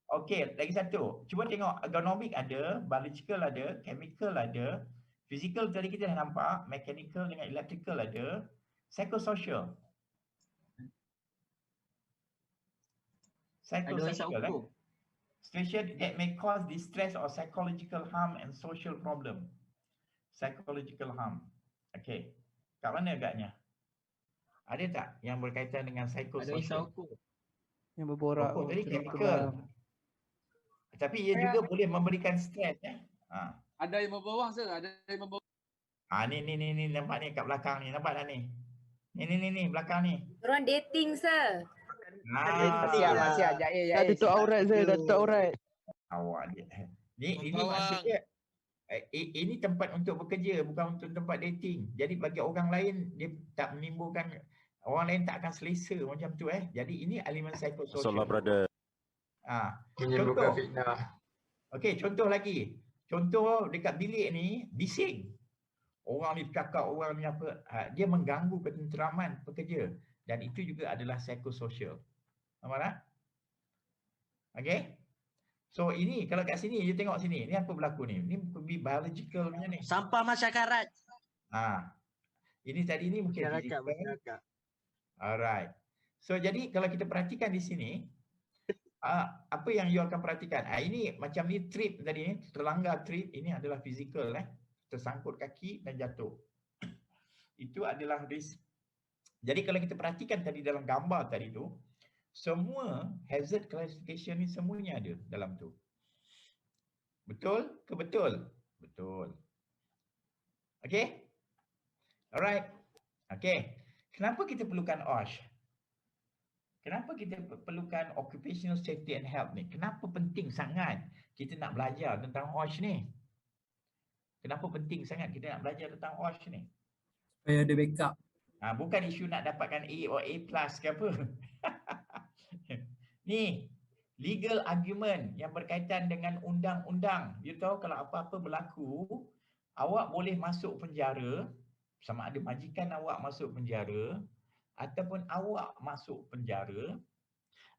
Okey, lagi satu. Cuba tengok ergonomic ada, biological ada, chemical ada, physical tadi kita dah nampak, mechanical dengan electrical ada, psychosocial. Psychosocial situation that may cause distress or psychological harm and social problem. Psychological harm. Okey. Kat mana agaknya? Ada tak yang berkaitan dengan psychosocial? Yang berborak. Rokok tadi chemical. Tapi ia juga boleh memberikan stres Ada yang membawah sir, ada yang membawah. Ni nampak ni kat belakang ni, nampak tak ni? Ni belakang ni. Orang dating sir. Masih ajak Dah tutup aurat saya, dah tutup aurat. Awak dia. Ini maksudnya ini tempat untuk bekerja, bukan untuk tempat dating. Jadi bagi orang lain dia tak menimbulkan, orang lain tak akan selesa macam tu Jadi ini elemen psychosocial. Solar brother. Contoh. Okey, contoh lagi. Contoh dekat bilik ni bising. Orang ni cakap, orang ni apa, dia mengganggu ketenteraman pekerja dan itu juga adalah psychosocial. Nampak tak? Okey. So ini kalau kat sini you tengok sini, ni apa berlaku ni? Ni biological punya ni. Sampah masyarakat. Ini tadi ni mungkin Masyarakat. Alright. So jadi kalau kita perhatikan di sini, Apa yang you akan perhatikan? Ini macam ni trip tadi ni, terlanggar trip, ini adalah fizikal tersangkut kaki dan jatuh. Itu adalah risk. Jadi kalau kita perhatikan tadi dalam gambar tadi tu, semua hazard classification ni semuanya ada dalam tu. Betul ke betul? Betul. Okay? Alright. Okay. Kenapa kita perlukan OSH? Kenapa kita perlukan Occupational Safety and Health ni? Kenapa penting sangat kita nak belajar tentang OSH ni? Kenapa penting sangat kita nak belajar tentang OSH ni? Supaya ada backup. Bukan isu nak dapatkan A or A+ ke apa. Ni, legal argument yang berkaitan dengan undang-undang. You tahu kalau apa-apa berlaku, awak boleh masuk penjara, sama ada majikan awak masuk penjara, ataupun awak masuk penjara,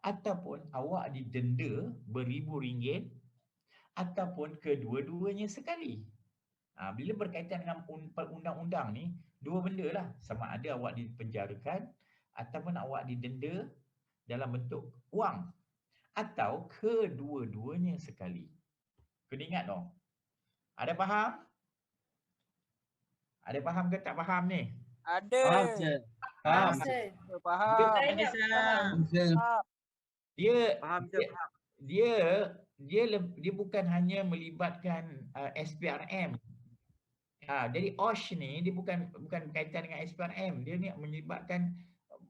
ataupun awak didenda beribu ringgit, ataupun kedua-duanya sekali. Bila berkaitan dengan undang-undang ni, dua benda lah. Sama ada awak dipenjarakan, ataupun awak didenda dalam bentuk wang, atau kedua-duanya sekali. Kena ingat dong. Ada faham? Ada faham ke tak faham ni? Ada. Faham, sir. Faham. Faham. Dia bukan hanya melibatkan SPRM. Jadi OSH ni dia bukan berkaitan dengan SPRM. Dia ni melibatkan,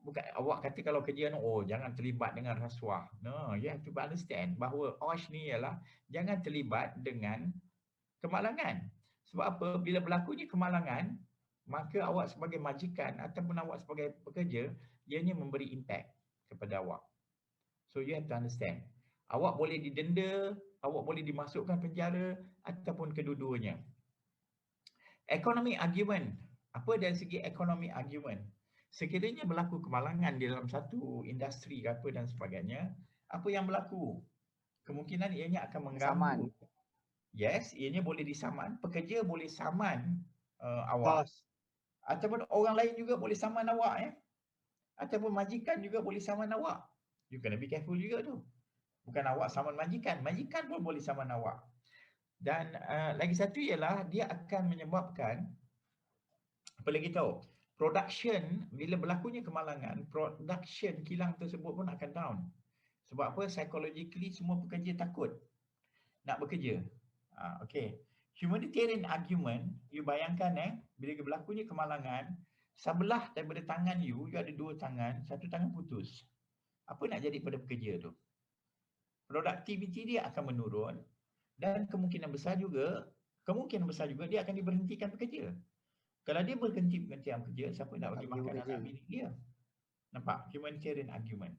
bukan awak kata kalau kerja ni jangan terlibat dengan rasuah. No, you have to understand bahawa OSH ni ialah jangan terlibat dengan kemalangan. Sebab apa? Bila berlakunya kemalangan, maka awak sebagai majikan ataupun awak sebagai pekerja, ianya memberi impact kepada awak. So you have to understand. Awak boleh didenda, awak boleh dimasukkan penjara ataupun kedua-duanya. Economic argument. Apa dari segi economic argument? Sekiranya berlaku kemalangan di dalam satu industri apa dan sebagainya, apa yang berlaku? Kemungkinan ianya akan mengganggu. Yes, ianya boleh disaman. Pekerja boleh saman awak. Ataupun orang lain juga boleh saman awak. Ataupun majikan juga boleh saman awak. You kena be careful juga tu. Bukan awak saman majikan. Majikan pun boleh saman awak. Dan lagi satu ialah dia akan menyebabkan, apa lagi tahu, production, bila berlakunya kemalangan, production kilang tersebut pun akan down. Sebab apa? Psychologically semua pekerja takut nak bekerja. Okay. Humanitarian argument, you bayangkan bila berlakunya kemalangan, sebelah daripada tangan you ada dua tangan, satu tangan putus. Apa nak jadi pada pekerja tu? Productivity dia akan menurun dan kemungkinan besar juga dia akan diberhentikan bekerja. Kalau dia berhenti bekerja, siapa nak bagi makan anak bini dia? Nampak? Humanitarian argument.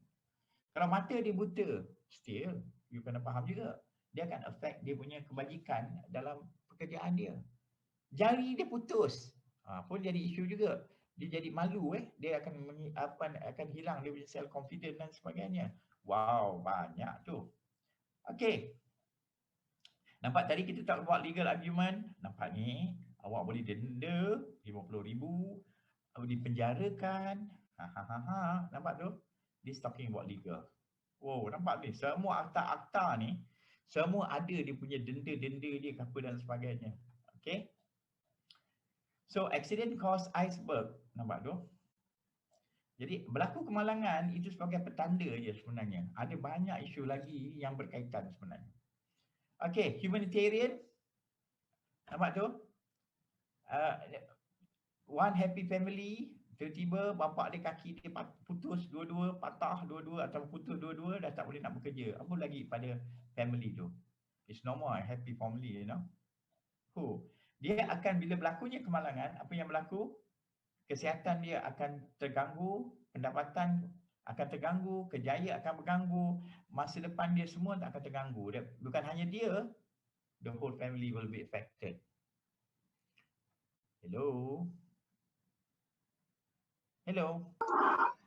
Kalau mata dia buta, still you kena faham juga. Dia akan affect dia punya kebajikan dalam pekerjaan dia. Jari dia putus, pun jadi isu juga. Dia jadi malu, dia akan hilang dia punya self confidence dan sebagainya. Wow, banyak tu. Okey. Nampak tadi kita tak buat legal argument. Nampak ni, awak boleh denda 50,000, dipenjarakan. Nampak tu? This talking about legal. Wow, nampak ni, semua akta-akta ni semua ada dia punya denda-denda dia apa dan sebagainya. Okay. So accident cause iceberg. Nampak tu? Jadi berlaku kemalangan itu sebagai petanda je sebenarnya. Ada banyak isu lagi yang berkaitan sebenarnya. Okay, humanitarian. Nampak tu? One happy family, tiba-tiba bapak dia kaki dia putus dua-dua, patah dua-dua atau putus dua-dua, dah tak boleh nak bekerja. Apa lagi pada family tu? It's no more happy family, you know. Dia akan, bila berlakunya kemalangan, apa yang berlaku? Kesihatan dia akan terganggu, pendapatan akan terganggu, kejayaan akan berganggu, masa depan dia semua tak akan terganggu. Bukan hanya dia, the whole family will be affected. Hello? Hello?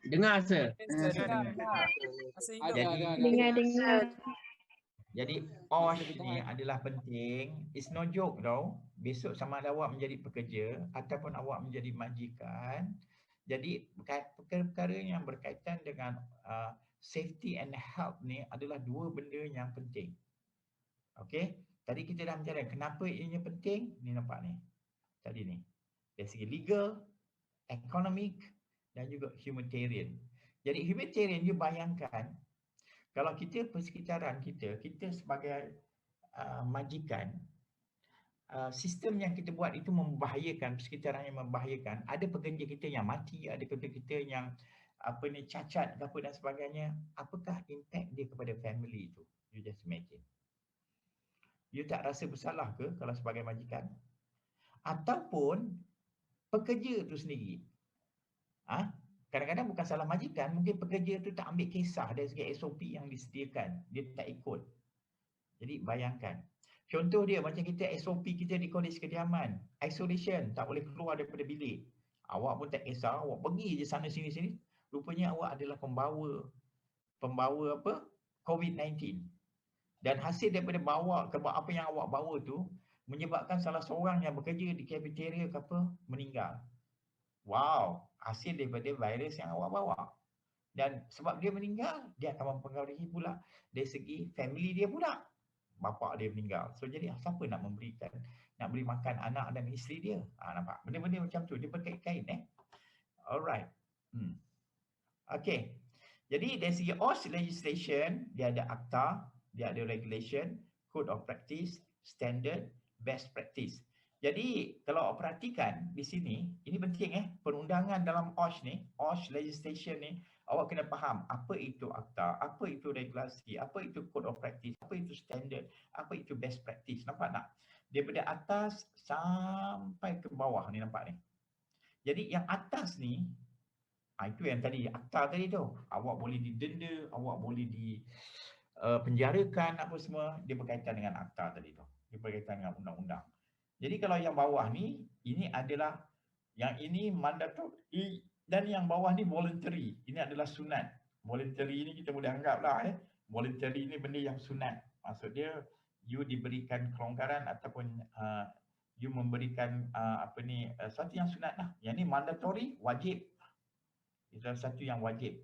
Dengar, sir. Dengar. Jadi OSH ni adalah penting. It's no joke tau. Besok sama ada awak menjadi pekerja ataupun awak menjadi majikan. Jadi perkara-perkara yang berkaitan dengan safety and health ni adalah dua benda yang penting. Okey, tadi kita dah bincang kenapa ianya penting, ni nampak ni. Tadi ni. Dari segi legal, economic dan juga humanitarian. Jadi humanitarian you bayangkan kalau kita persekitaran kita sebagai majikan, sistem yang kita buat itu membahayakan, persekitaran yang membahayakan. Ada pekerja kita yang mati, ada pekerja kita yang cacat apa dan sebagainya. Apakah impact dia kepada family itu? You just imagine. You tak rasa bersalah ke kalau sebagai majikan? Ataupun pekerja tu sendiri. Kadang-kadang bukan salah majikan, mungkin pekerja tu tak ambil kisah dari segi SOP yang disediakan. Dia tak ikut. Jadi bayangkan. Contoh dia macam kita SOP kita di kolej kediaman. Isolation, tak boleh keluar daripada bilik. Awak pun tak kisah, awak pergi je sana sini. Rupanya awak adalah pembawa COVID-19. Dan hasil daripada apa yang awak bawa tu menyebabkan salah seorang yang bekerja di cafeteria meninggal. Wow, hasil daripada virus yang awak bawa. Dan sebab dia meninggal, dia akan mempengaruhi pula dari segi family dia pula. Bapa dia meninggal. So jadi siapa nak beri makan anak dan isteri dia? Nampak? Benda-benda macam tu dia berkait-kait Alright. Okay. Jadi dari segi OSH legislation, dia ada akta, dia ada regulation, code of practice, standard, best practice. Jadi kalau perhatikan di sini, ini penting perundangan dalam OSH ni, OSH legislation ni, awak kena faham apa itu akta, apa itu regulasi, apa itu code of practice, apa itu standard, apa itu best practice. Nampak tak? Daripada atas sampai ke bawah ni, nampak ni. Jadi yang atas ni, itu yang tadi, akta tadi tu. Awak boleh didenda, awak boleh penjarakan apa semua, dia berkaitan dengan akta tadi tu. Dia berkaitan dengan undang-undang. Jadi kalau yang bawah ni, ini adalah, yang ini mandatory dan yang bawah ni voluntary. Ini adalah sunat. Voluntary ni kita boleh anggap lah voluntary ni benda yang sunat. Maksud dia, you diberikan kelonggaran ataupun you memberikan sesuatu yang sunat lah. Yang ni mandatory, wajib. Itu adalah satu yang wajib.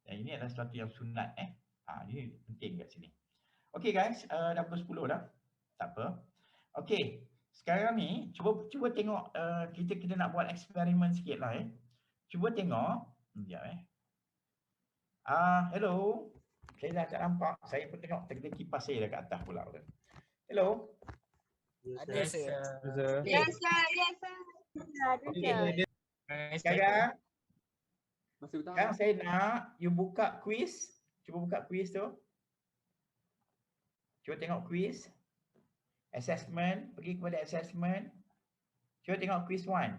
Dan ini adalah sesuatu yang sunat. Ini penting kat sini. Okay guys, dah pukul 10 dah. Tak apa. Okay, sekarang ni cuba tengok, kita nak buat eksperimen sikit lah. Cuba tengok. Sekejap hello. Saya dah tak nampak. Saya pun tengok tengah kipas saya dah kat atas pula. Hello. Ada sir. Yes, sir. Yes, sir. Okay. Sekarang saya nak you buka quiz. Cuba buka quiz tu. Cuba tengok quiz. Assessment. Pergi kepada assessment. Cuba tengok quiz 1.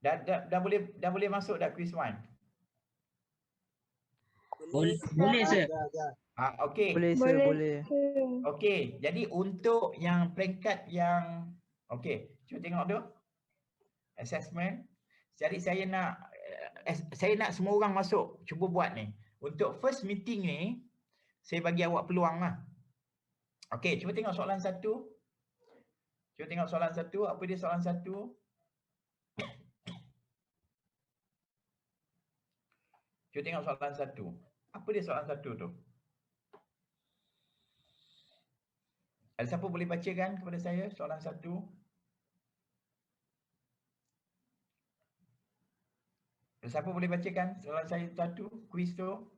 Dah boleh masuk dah quiz 1? Boleh sir. Okey. Boleh sir, boleh. Okey, jadi untuk yang peringkat yang cuba tengok tu. Assessment. Jadi saya nak semua orang masuk. Cuba buat ni. Untuk first meeting ni, saya bagi awak peluang lah. Okey, cuba tengok soalan 1. Cuba tengok soalan 1. Apa dia soalan 1? Cuba tengok soalan 1. Apa dia soalan 1 tu? Ada siapa boleh bacakan kepada saya soalan 1? Ada siapa boleh bacakan soalan saya 1? Quiz tu?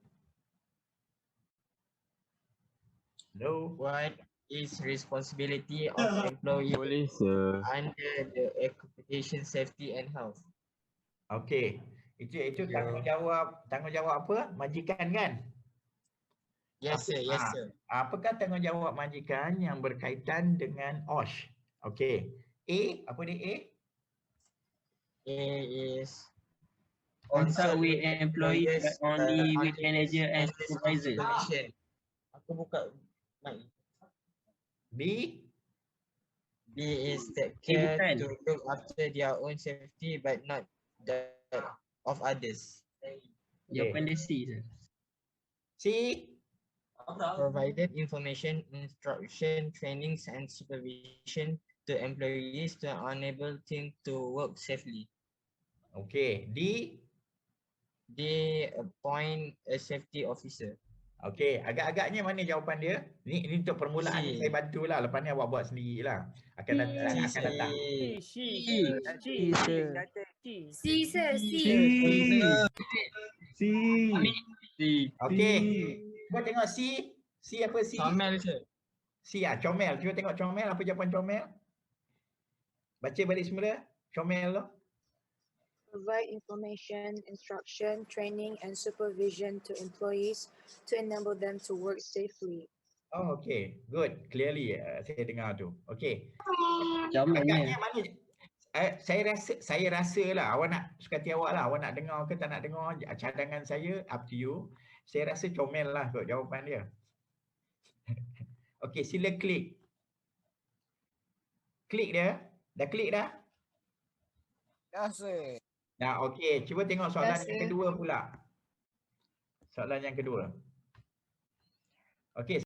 Hello? What is responsibility of employee Boleh sir. under the Occupation Safety and Health? Okey. Itu tanggungjawab apa? Majikan kan? Yes sir, yes sir. Apakah tanggungjawab majikan yang berkaitan dengan OSH? Okey. A, apa dia A? A is Consult with employees but only with manager and supervisor. Aku buka mic. B? B is take care to look after their own safety but not that of others. Jawapan dia C sir. C? Provided information, instruction, trainings and supervision to employees to enable them to work safely. Okey. They appoint a safety officer. Okey, agak-agaknya mana jawapan dia? Ni untuk permulaan ni C. saya bantulah. Lepas ni awak buat sendirilah. Akan datang. C sir, C. Okey. Cuba tengok C. C apa C? Comel sir. C comel. Cuba tengok comel. Apa jawapan comel? Baca balik semula. Comel tu. Provide information, instruction, training, and supervision to employees to enable them to work safely. Oh, okay. Good. Clearly saya dengar tu. Okay. Comel ni. Agaknya mana? Saya rasa lah awak nak suka hati awak lah. Awak nak dengar ke tak nak dengar. Cadangan saya up to you. Saya rasa comel lah kot jawapan dia. Okay, sila klik. Klik dia. Dah klik dah? Ya, sir. Dah, okey. Cuba tengok soalan Yes, yang sir. kedua pula. Soalan yang kedua. Okey.